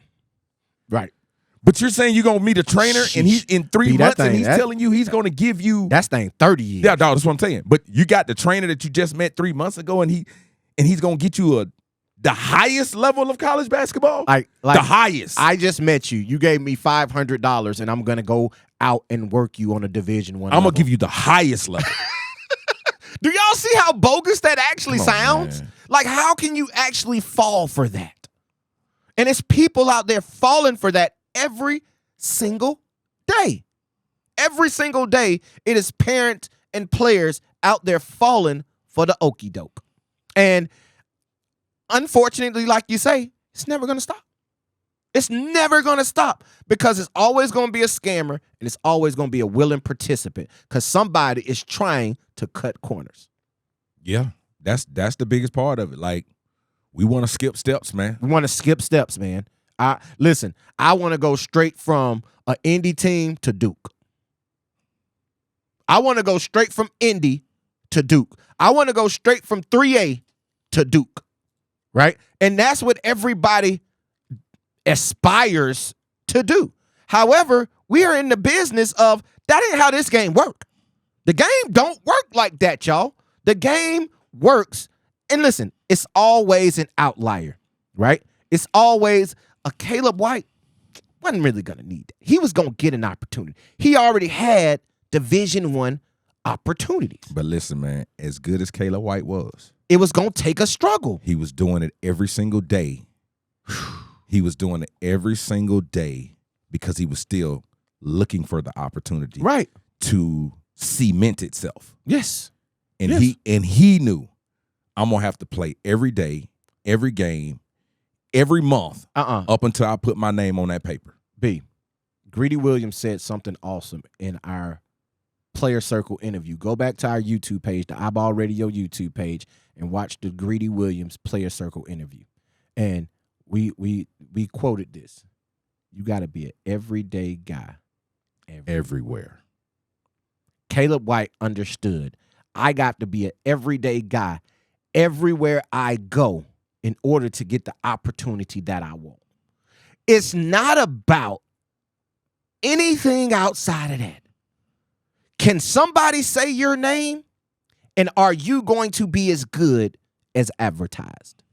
But you're saying you're going to meet a trainer and he's in 3 months and he's telling you he's going to give you. That's thing 30 years. Yeah, dog, that's what I'm saying. But you got the trainer that you just met 3 months ago and he's going to get you the highest level of college basketball? Like the highest. I just met you. You gave me $500 and I'm going to go out and work you on a Division I. I'm going to give you the highest level. Do y'all see how bogus that actually Come on, sounds? man. Like, how can you actually fall for that? And it's people out there falling for that every single day. Every single day, it is parents and players out there falling for the okie doke. And unfortunately, like you say, it's never going to stop. It's never going to stop because it's always going to be a scammer and it's always going to be a willing participant because somebody is trying to cut corners. Yeah, that's the biggest part of it. Like, we want to skip steps, man. We want to skip steps, man. I want to go straight from an Indy team to Duke. I want to go straight from Indy to Duke. I want to go straight from 3A to Duke, right? And that's what everybody aspires to do. However, we are in the business of that ain't how this game work. The game don't work like that, y'all. The game works, and listen, it's always an outlier, right? It's always a Caleb White wasn't really going to need that. He was going to get an opportunity. He already had Division I opportunities. But listen, man, as good as Caleb White was, it was going to take a struggle. he was doing it every single day. He was doing it every single day because he was still looking for the opportunity Right. to cement itself. Yes. And Yes. he knew I'm gonna have to play every day, every game, every month up until I put my name on that paper. B. Greedy Williams said something awesome in our Player Circle interview. Go back to our YouTube page, the iBall Radio YouTube page, and watch the Greedy Williams Player Circle interview. And we quoted this. You got to be an everyday guy. Everywhere. Caleb White understood. I got to be an everyday guy everywhere I go in order to get the opportunity that I want. It's not about anything outside of that. Can somebody say your name And are you going to be as good as advertised?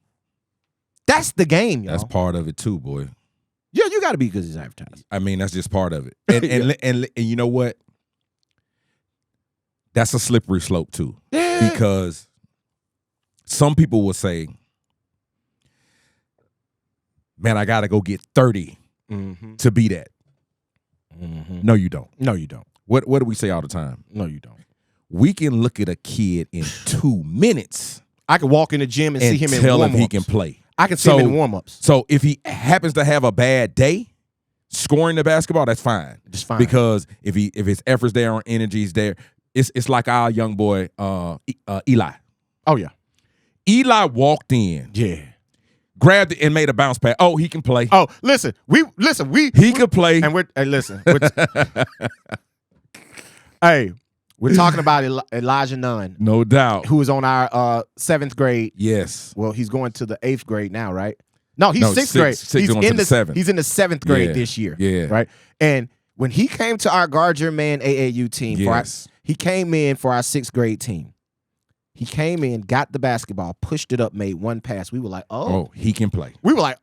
That's the game, y'all. That's part of it too, boy. Yeah, you got to be good as advertised. I mean, that's just part of it. And you know what? That's a slippery slope too. Yeah. Because some people will say, man, I got to go get 30 to be that. No, you don't. No, you don't. What do we say all the time? No, you don't. We can look at a kid in 2 minutes I can walk in the gym and see him in tell warm-ups. if he can play. I can see him in warm-ups. So if he happens to have a bad day scoring the basketball, that's fine. Just fine. Because if his efforts there or energy's there, it's like our young boy Eli. Oh, yeah. Eli walked in, Yeah. grabbed it, and made a bounce pass. Oh, he can play. Oh, listen. He could play. And listen. Hey, we're talking about Elijah Nunn, No doubt. who is on our 7th grade. Yes. Well, he's going to the 8th grade now, right? No, he's 6th grade. He's going to the 7th. He's in the 7th grade Yeah, this year. yeah. Right? And when he came to our Guard Your Man AAU team, Yes. he came in for our 6th grade team. He came in, got the basketball, pushed it up, made one pass. We were like, Oh, he can play. We were like,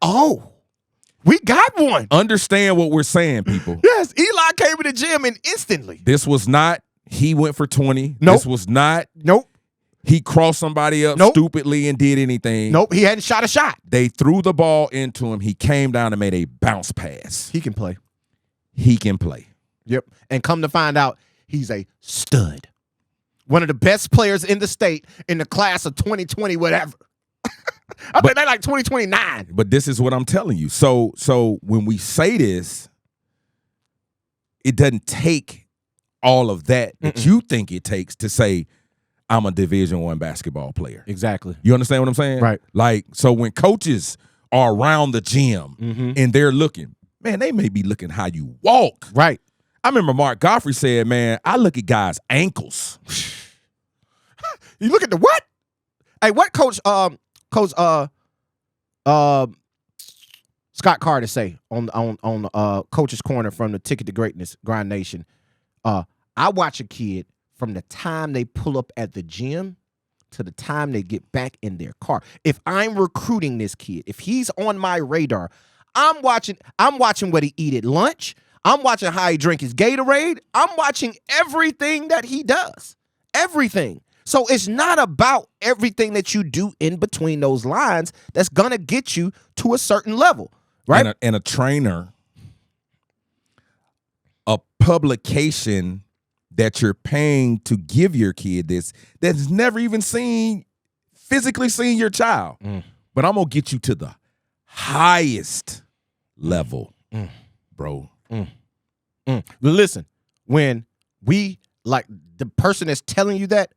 we got one. Understand what we're saying, people. Yes, Eli came in the gym and instantly. This was not he went for 20. Nope. This was not Nope. he crossed somebody up Nope. stupidly and did anything. Nope. He hadn't shot a shot. They threw the ball into him. He came down and made a bounce pass. He can play. He can play. Yep. And come to find out, he's a stud. One of the best players in the state in the class of 2020, whatever. I think they're like 2029. But this is what I'm telling you. So when we say this, it doesn't take all of that you think it takes to say I'm a Division I basketball player. Exactly. You understand what I'm saying? Right. Like, so when coaches are around the gym and they're looking, man, they may be looking how you walk. Right. I remember Mark Godfrey said, man, I look at guys' ankles. You look at the what? Hey, what coach Scott Carter say on Coach's Corner from the Ticket to Greatness Grind Nation? I watch a kid from the time they pull up at the gym to the time they get back in their car. If I'm recruiting this kid, if he's on my radar, I'm watching what he eat at lunch. I'm watching how he drink his Gatorade. I'm watching everything that he does. Everything. So it's not about everything that you do in between those lines that's going to get you to a certain level, right? And a trainer, a publication that you're paying to give your kid this that's never even physically seen your child. But I'm going to get you to the highest level, bro. Listen, when the person that's telling you that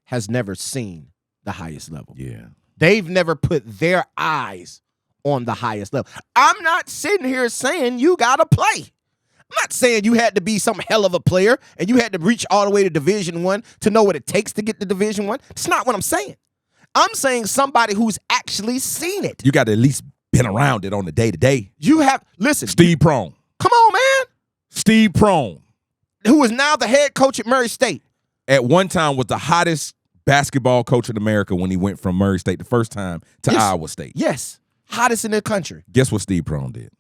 has never seen the highest level. Yeah. They've never put their eyes on the highest level. I'm not sitting here saying you got to play. I'm not saying you had to be some hell of a player and you had to reach all the way to Division I to know what it takes to get to Division I. That's not what I'm saying. I'm saying somebody who's actually seen it. You got to at least been around it on the day-to-day. You have, listen. Steve Prone. Come on, man. Steve Prone. Who is now the head coach at Murray State. At one time was the hottest basketball coach in America when he went from Murray State the first time to Iowa State. Yes. Hottest in the country. Guess what Steve Prone did?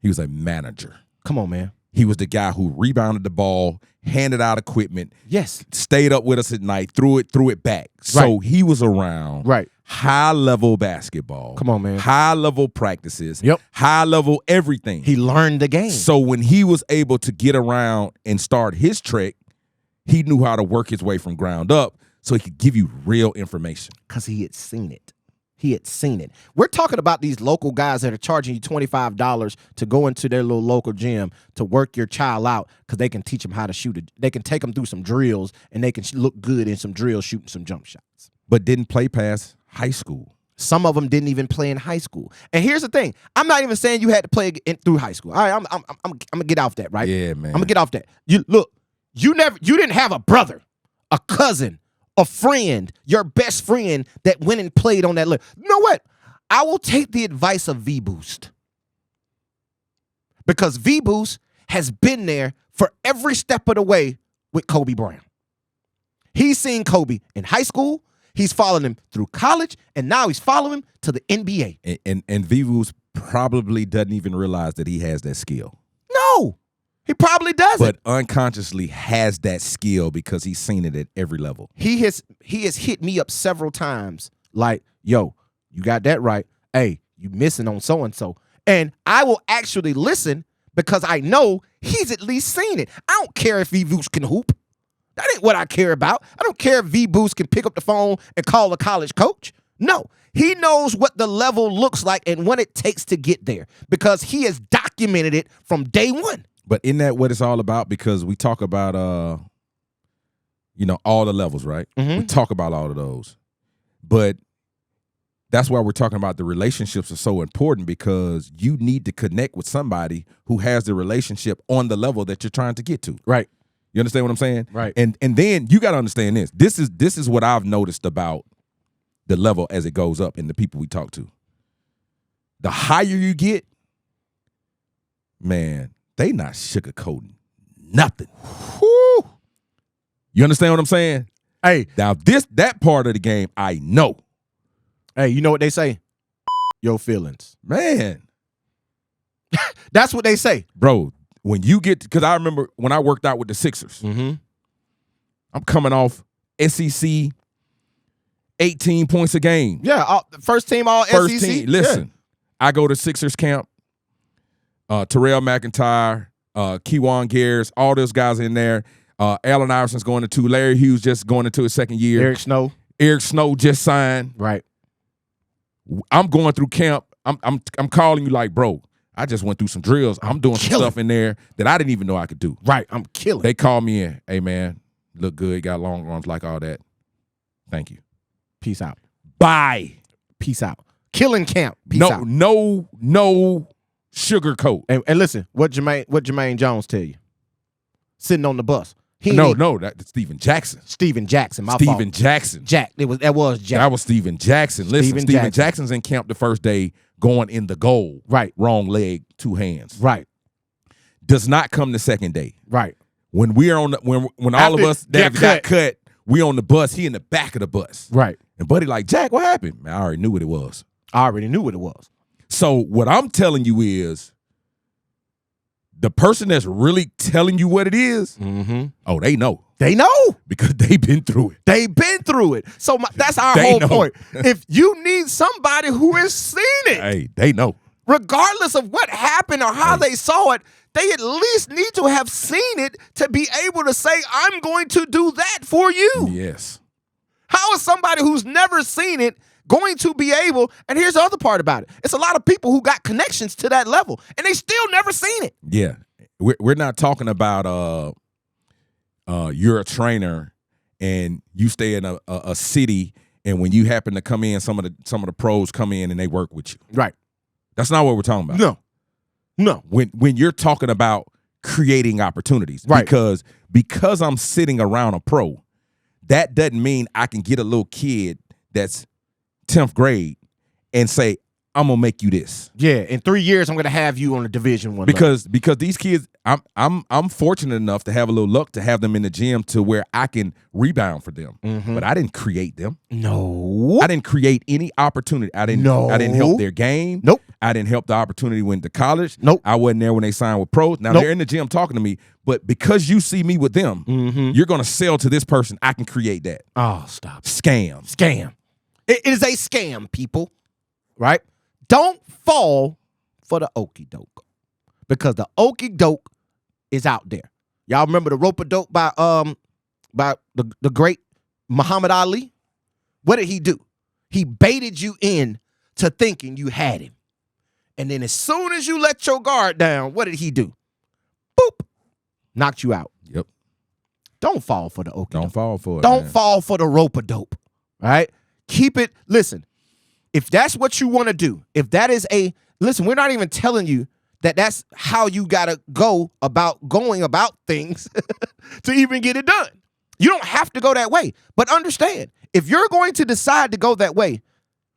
He was a manager. Come on, man. He was the guy who rebounded the ball, handed out equipment, Yes. stayed up with us at night, threw it back. So he was around high-level basketball. Come on, man. High-level practices. Yep. High-level everything. He learned the game. So when he was able to get around and start his trek, he knew how to work his way from ground up so he could give you real information. Because he had seen it. He had seen it. We're talking about these local guys that are charging you $25 to go into their little local gym to work your child out because they can teach them how to shoot it. They can take them through some drills and they can look good in some drills shooting some jump shots. But didn't play past high school. Some of them didn't even play in high school. And here's the thing. I'm not even saying you had to play through high school. All right, I'm going to get off that, right? Yeah, man. I'm going to get off that. You didn't have a brother, a cousin, a friend, your best friend that went and played on that level. You know what? I will take the advice of V-Boost. Because V-Boost has been there for every step of the way with Kobe Brown. He's seen Kobe in high school. He's following him through college, and now he's following him to the NBA. And Vivus probably doesn't even realize that he has that skill. No, he probably doesn't. But unconsciously has that skill because he's seen it at every level. He has hit me up several times like, yo, you got that right. Hey, you missing on so-and-so. And I will actually listen because I know he's at least seen it. I don't care if Vivus can hoop. That ain't what I care about. I don't care if Vivus can pick up the phone and call a college coach. No, he knows what the level looks like and what it takes to get there because he has documented it from day one. But isn't that what it's all about? Because we talk about, all the levels, right? Mm-hmm. We talk about all of those. But that's why we're talking about the relationships are so important because you need to connect with somebody who has the relationship on the level that you're trying to get to. Right. You understand what I'm saying? Right. And then you got to understand this. This is what I've noticed about the level as it goes up and the people we talk to. The higher you get, man, they not sugarcoating nothing. Whew. You understand what I'm saying? Hey, Now that part of the game, I know. hey, you know what they say? Your feelings. Man, That's what they say. bro, when you get, because I remember when I worked out with the Sixers, Mm-hmm. I'm coming off SEC 18 points a game. Yeah, first team all First SEC. team. Listen, I go to Sixers camp. Terrell McIntyre, Keywan Gears, all those guys in there. Allen Iverson's going to 2. Larry Hughes just going into his second year. Eric Snow. Just signed. Right. I'm going through camp. I'm calling you like, bro, I just went through some drills. I'm doing some stuff in there that I didn't even know I could do. Right. I'm killing. They call me in. Hey, man, look good. Got long arms, like all that. Thank you. Peace out. Bye. Peace out. Killing camp. Peace No, out. no sugar coat. And listen, what Jermaine Jones tell you? Sitting on the bus. That's Steven Jackson. Steven Jackson. My fault. Steven Jackson. Jack. That was Jack. That was Steven Jackson. Listen, Steven Jackson. Jackson's in camp the first day going in the goal. Right. Wrong leg, 2 hands. Right. Does not come the second day. Right. When we are on when all of us that got cut, we on the bus, he in the back of the bus. Right. And Buddy like, Jack, what happened? Man, I already knew what it was. I already knew what it was. So what I'm telling you is the person that's really telling you what it is, oh, they know. They know. Because they've been through it. They've been through it. So that's our They whole know. point. If you need somebody who has seen it, Hey, they know. regardless of what happened or how they saw it, they at least need to have seen it to be able to say, I'm going to do that for you. Yes. How is somebody who's never seen it going to be able, and here's the other part about it. It's a lot of people who got connections to that level, and they still never seen it. Yeah. We're not talking about you're a trainer and you stay in a city, and when you happen to come in, some of the pros come in and they work with you. Right. That's not what we're talking about. No. When you're talking about creating opportunities. Right. Because I'm sitting around a pro, that doesn't mean I can get a little kid that's 10th grade and say, I'm gonna make you this. Yeah, in 3 years I'm gonna have you on a Division I because these kids, I'm fortunate enough to have a little luck to have them in the gym to where I can rebound for them. But I didn't create them. No. I didn't create any opportunity. I didn't help their game. Nope. I didn't help the opportunity when to college. Nope. I wasn't there when they signed with pros. Now they're in the gym talking to me, but because you see me with them, you're gonna sell to this person. I can create that. Oh, stop. Scam. It is a scam, people. Right? Don't fall for the okie doke, because the okie doke is out there. Y'all remember the rope-a-dope by the great Muhammad Ali? What did he do? He baited you in to thinking you had him. And then as soon as you let your guard down, what did he do? Boop. Knocked you out. Yep. Don't fall for the okie doke. Don't fall for it. Don't man. fall for the rope-a-dope. Right? Keep it. Listen, if that's what you want to do, if that is listen, we're not even telling you that that's how you got to go about going about things to even get it done. You don't have to go that way. But understand, if you're going to decide to go that way,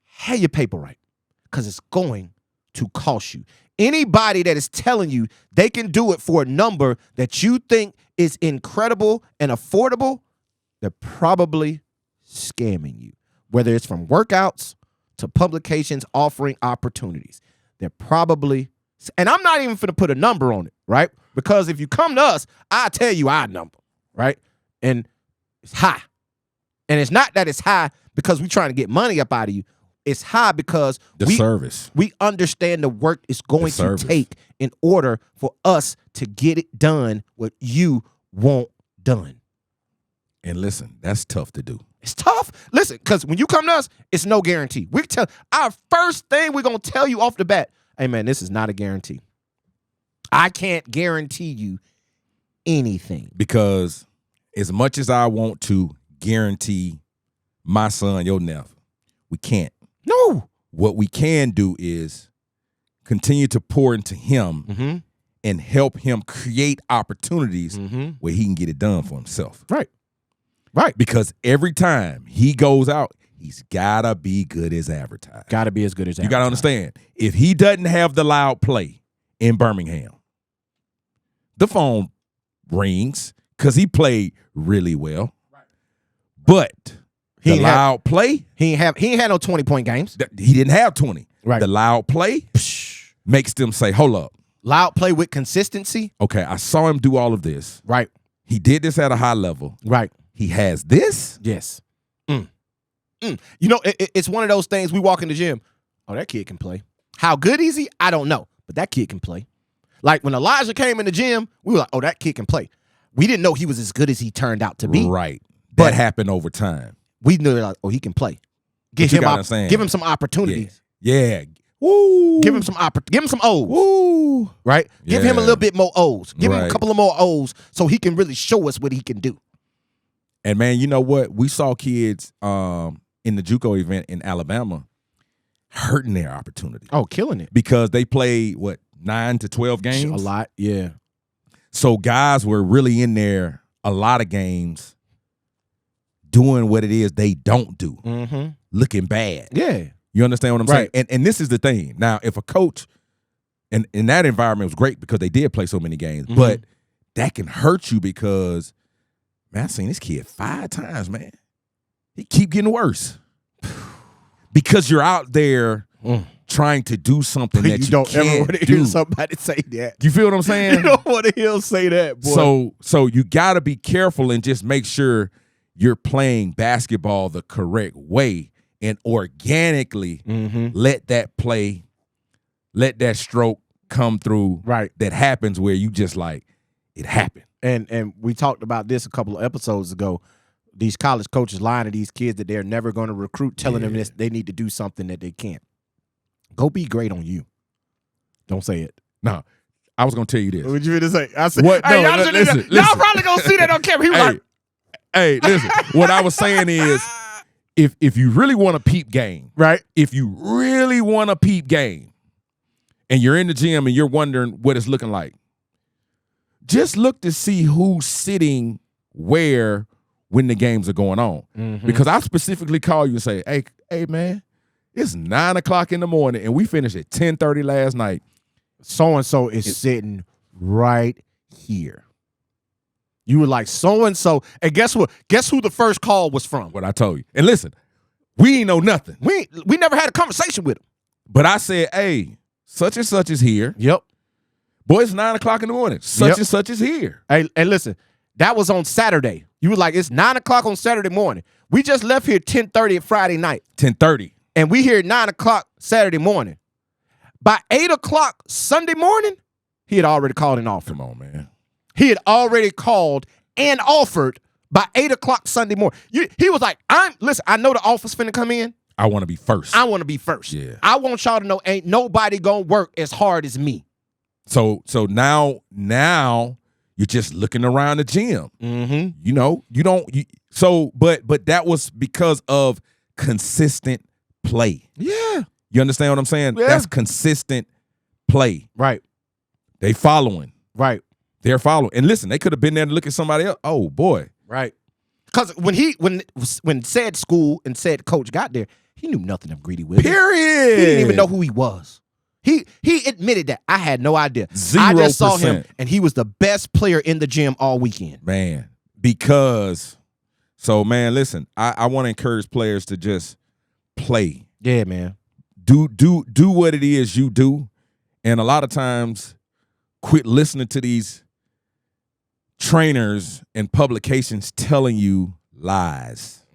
have your paper right, because it's going to cost you. Anybody that is telling you they can do it for a number that you think is incredible and affordable, they're probably scamming you, whether it's from workouts to publications offering opportunities. They're probably, and I'm not even finna put a number on it, right? Because if you come to us, I'll tell you our number, right? And it's high. And it's not that it's high because we're trying to get money up out of you. It's high because we understand the work it's going to take in order for us to get it done what you want done. And listen, that's tough to do. It's tough. Listen, because when you come to us, it's no guarantee. We tell our first thing we're gonna tell you off the bat, hey man, this is not a guarantee. I can't guarantee you anything. Because as much as I want to guarantee my son, your nephew, we can't. No. What we can do is continue to pour into him and help him create opportunities where he can get it done for himself. Right. Right. Because every time he goes out, he's got to be good as advertised. Got to be as good as advertised. You got to understand, if he doesn't have the loud play in Birmingham, the phone rings because he played really well. Right. But the loud play, he ain't had no 20-point games. He didn't have 20. Right. The loud play makes them say, hold up. Loud play with consistency. Okay, I saw him do all of this. Right. He did this at a high level. Right. He has this. Yes. You know, it's one of those things we walk in the gym. Oh, that kid can play. How good is he? I don't know. But that kid can play. Like when Elijah came in the gym, we were like, oh, that kid can play. We didn't know he was as good as he turned out to be. Right. But that happened over time. We knew like, oh, he can play. Give him some opportunities. Yeah. Woo. Give him some O's. Woo. Right? Give him a little bit more O's. Give him a couple of more O's so he can really show us what he can do. And man, you know what? We saw kids in the JUCO event in Alabama hurting their opportunity. Oh, killing it. Because they played, 9 to 12 games? A lot, yeah. So guys were really in there a lot of games doing what it is they don't do. Looking bad. Yeah. You understand what I'm saying? And this is the thing. Now, if a coach, and in that environment was great because they did play so many games, but that can hurt you because, man, I've seen this kid 5 times, man. He keep getting worse. Because you're out there trying to do something that you don't can't ever want to do. hear somebody say that. You feel what I'm saying? You don't want to hear him say that, boy. So you got to be careful and just make sure you're playing basketball the correct way and organically let that play, let that stroke come through. Right. That happens where you just like, it happened. And we talked about this a couple of episodes ago. These college coaches lying to these kids that they're never going to recruit, telling them this, they need to do something that they can't. Go be great on you. Don't say it. No, I was going to tell you this. What you going to say? I said, what? Hey, no, listen. Y'all probably going to see that on camera. He was like, hey, listen. What I was saying is, if you really want a peep game, right? If you really want a peep game, and you're in the gym and you're wondering what it's looking like, just look to see who's sitting where when the games are going on. Because I specifically call you and say, hey man, it's 9 o'clock in the morning and we finished at 10:30 last night. So-and-so is sitting right here. You were like, so-and-so, and guess what? Guess who the first call was from? What I told you. And listen, we ain't know nothing. We never had a conversation with him. But I said, hey, such and such is here. Yep. Boy, it's 9 o'clock in the morning. Such and such is here. Hey, and listen, that was on Saturday. You were like, it's 9 o'clock on Saturday morning. We just left here 10:30 at Friday night. 10:30. And we here at 9 o'clock Saturday morning. By 8 o'clock Sunday morning, he had already called and offered. Come on, man. He had already called and offered by 8 o'clock Sunday morning. He was like, listen, I know the offer's finna come in. I want to be first. I want to be first. Yeah. I want y'all to know ain't nobody gonna work as hard as me. So now you're just looking around the gym. You know, but that was because of consistent play. Yeah. You understand what I'm saying? Yeah. That's consistent play. Right. They following. Right. They're following. And listen, they could have been there to look at somebody else. Oh boy. Right. Because when said school and said coach got there, he knew nothing of Greedy Williams. Period. He didn't even know who he was. He admitted that. I had no idea. 0%. I just saw him, and he was the best player in the gym all weekend. Man, because So, man, listen, I want to encourage players to just play. Yeah, man. Do what it is you do. And a lot of times, quit listening to these trainers and publications telling you lies.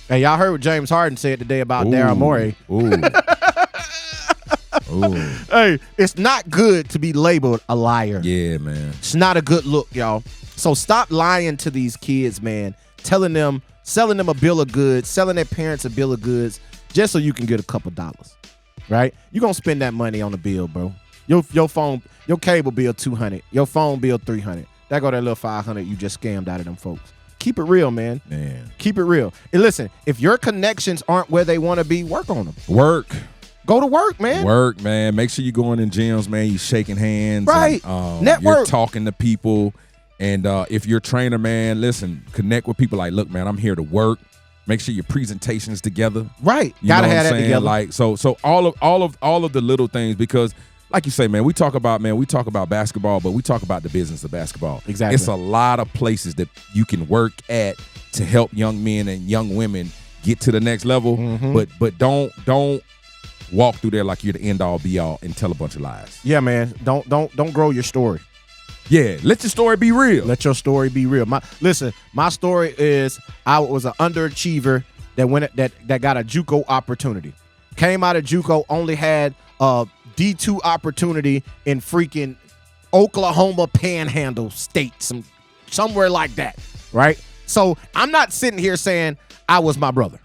Hey, y'all heard what James Harden said today about Daryl Morey. Hey, it's not good to be labeled a liar. Yeah, man. It's not a good look, y'all. So stop lying to these kids, man. Selling them a bill of goods, selling their parents a bill of goods just so you can get a couple dollars, right? You're going to spend that money on the bill, bro. Your phone, your cable bill $200, your phone bill $300. That go that little $500 you just scammed out of them folks. Keep it real, man. Keep it real. And listen, if your connections aren't where they want to be, work on them. Go to work, man. Work, man. Make sure you're going in gyms, man. You shaking hands. Right. And, network. You're talking to people. And if you're a trainer, man, listen, connect with people like, look, man, I'm here to work. Make sure your presentation's together. Right. You Gotta know have what I'm that saying? together. Like, so all of the little things, because like you say, man, we talk about basketball, but we talk about the business of basketball. Exactly. It's a lot of places that you can work at to help young men and young women get to the next level. But don't walk through there like you're the end all be all and tell a bunch of lies. Yeah, man. Don't grow your story. Yeah, let your story be real. Let your story be real. My story is I was an underachiever that got a JUCO opportunity. Came out of JUCO, only had a D2 opportunity in freaking Oklahoma Panhandle State, somewhere like that, right? So I'm not sitting here saying I was my brother.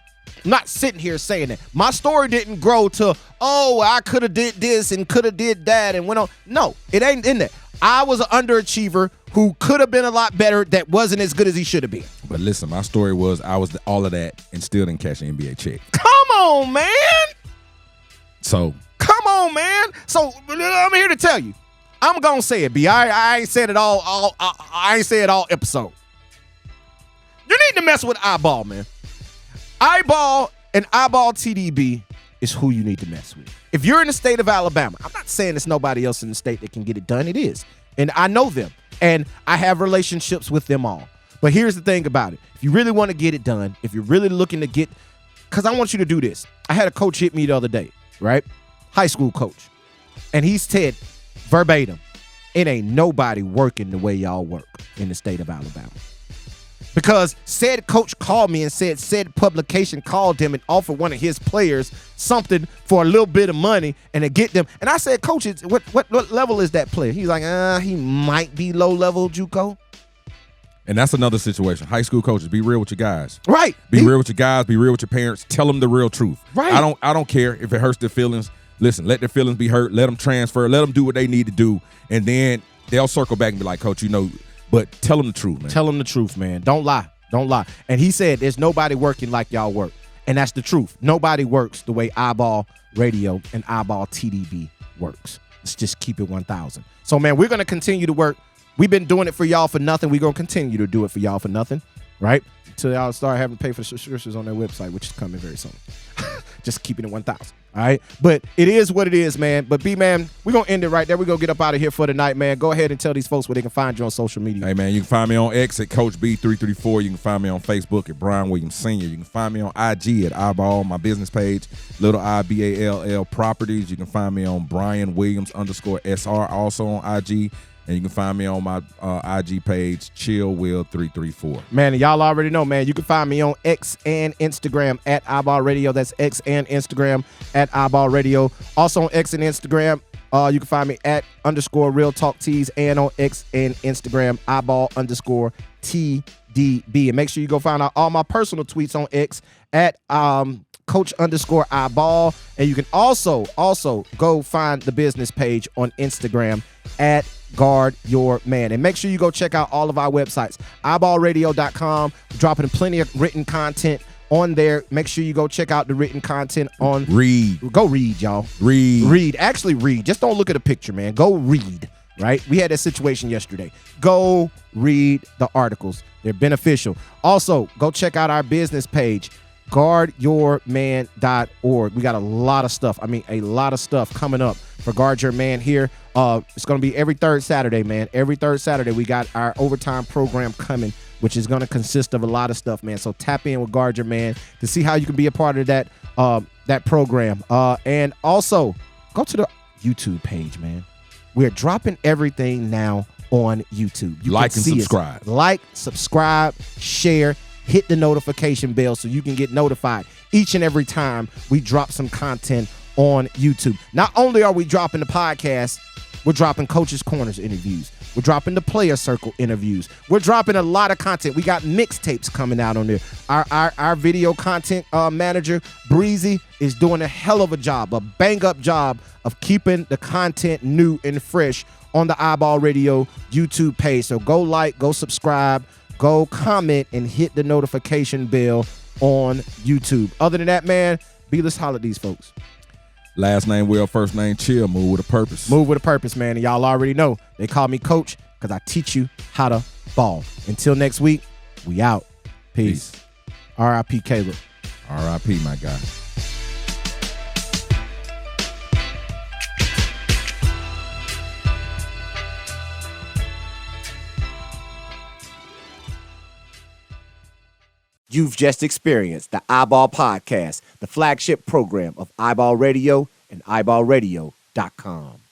I'm not sitting here saying that. My story didn't grow to, I could have did this and could have did that and went on. No, it ain't in there. I was an underachiever who could have been a lot better that wasn't as good as he should have been. But listen, my story was I was all of that and still didn't catch an NBA check. Come on, man. So. Come on, man. So I'm here to tell you. I'm going to say it, B. I ain't said it all I ain't said it all episode. You need to mess with iBall, man. iBall and iBall TDB is who you need to mess with. If you're in the state of Alabama, I'm not saying there's nobody else in the state that can get it done. It is. And I know them. And I have relationships with them all. But here's the thing about it. If you really want to get it done, if you're really looking to get, because I want you to do this. I had a coach hit me the other day, right? High school coach. And he said verbatim, it ain't nobody working the way y'all work in the state of Alabama. Because said coach called me and said publication called him and offered one of his players something for a little bit of money and to get them. And I said, coach, what level is that player? He's like, he might be low level JUCO. And that's another situation. High school coaches, be real with your guys. Right. Be real with your guys. Be real with your parents. Tell them the real truth. Right. I don't care if it hurts their feelings. Listen, let their feelings be hurt. Let them transfer. Let them do what they need to do. And then they'll circle back and be like, coach, but tell them the truth, man. Tell them the truth, man. Don't lie. Don't lie. And he said there's nobody working like y'all work. And that's the truth. Nobody works the way iBall Radio and iBall TDB works. Let's just keep it 1,000. So, man, we're going to continue to work. We've been doing it for y'all for nothing. We're going to continue to do it for y'all for nothing, right? Until y'all start having to pay for subscriptions on their website, which is coming very soon. Just keeping it 1,000. All right. But it is what it is, man. But B-Man, we're going to end it right there. We're going to get up out of here for the night, man. Go ahead and tell these folks where they can find you on social media. Hey, man, you can find me on X at Coach B334. You can find me on Facebook at Brian Williams Sr. You can find me on IG at iBall, my business page, little IBALL Properties. You can find me on Brian Williams _SR, also on IG. And you can find me on my IG page, ChillWill334. Man, and y'all already know, man, you can find me on X and Instagram at iBall Radio. That's X and Instagram at iBall Radio. Also on X and Instagram, you can find me at _Real Talk Tees, and on X and Instagram, iBall _TDB. And make sure you go find out all my personal tweets on X at Coach _iBall. And you can also go find the business page on Instagram at Guard Your Man. And make sure you go check out all of our websites. iBallRadio.com. We're dropping plenty of written content on there. Make sure you go check out the written content on Read. Go read, y'all. Read. Actually read. Just don't look at a picture, man. Go read, right? We had that situation yesterday. Go read the articles. They're beneficial. Also, go check out our business page, guardyourman.org. We got a lot of stuff. A lot of stuff coming up for Guard Your Man here. It's going to be every third Saturday, man. Every third Saturday, we got our overtime program coming which is going to consist of a lot of stuff, man. So tap in with Gardner, man, to see how you can be a part of that that program. And also, go to the YouTube page, man. We're dropping everything now on YouTube. You Like can and see subscribe. us. Like, subscribe, share, hit the notification bell so you can get notified each and every time we drop some content on YouTube. Not only are we dropping the podcast, we're dropping Coach's Corners interviews. We're dropping the Player Circle interviews. We're dropping a lot of content. We got mixtapes coming out on there. Our video content manager, Breezy, is doing a hell of a job, a bang-up job of keeping the content new and fresh on the iBall Radio YouTube page. So go like, go subscribe, go comment, and hit the notification bell on YouTube. Other than that, man, let's holler at these folks. Last name Will, first name Chill. Move with a purpose. Move with a purpose, man. And y'all already know they call me Coach because I teach you how to ball. Until next week, we out. Peace. R.I.P. Caleb. R.I.P. my guy. You've just experienced the iBall Podcast, the flagship program of iBall Radio and iBallradio.com.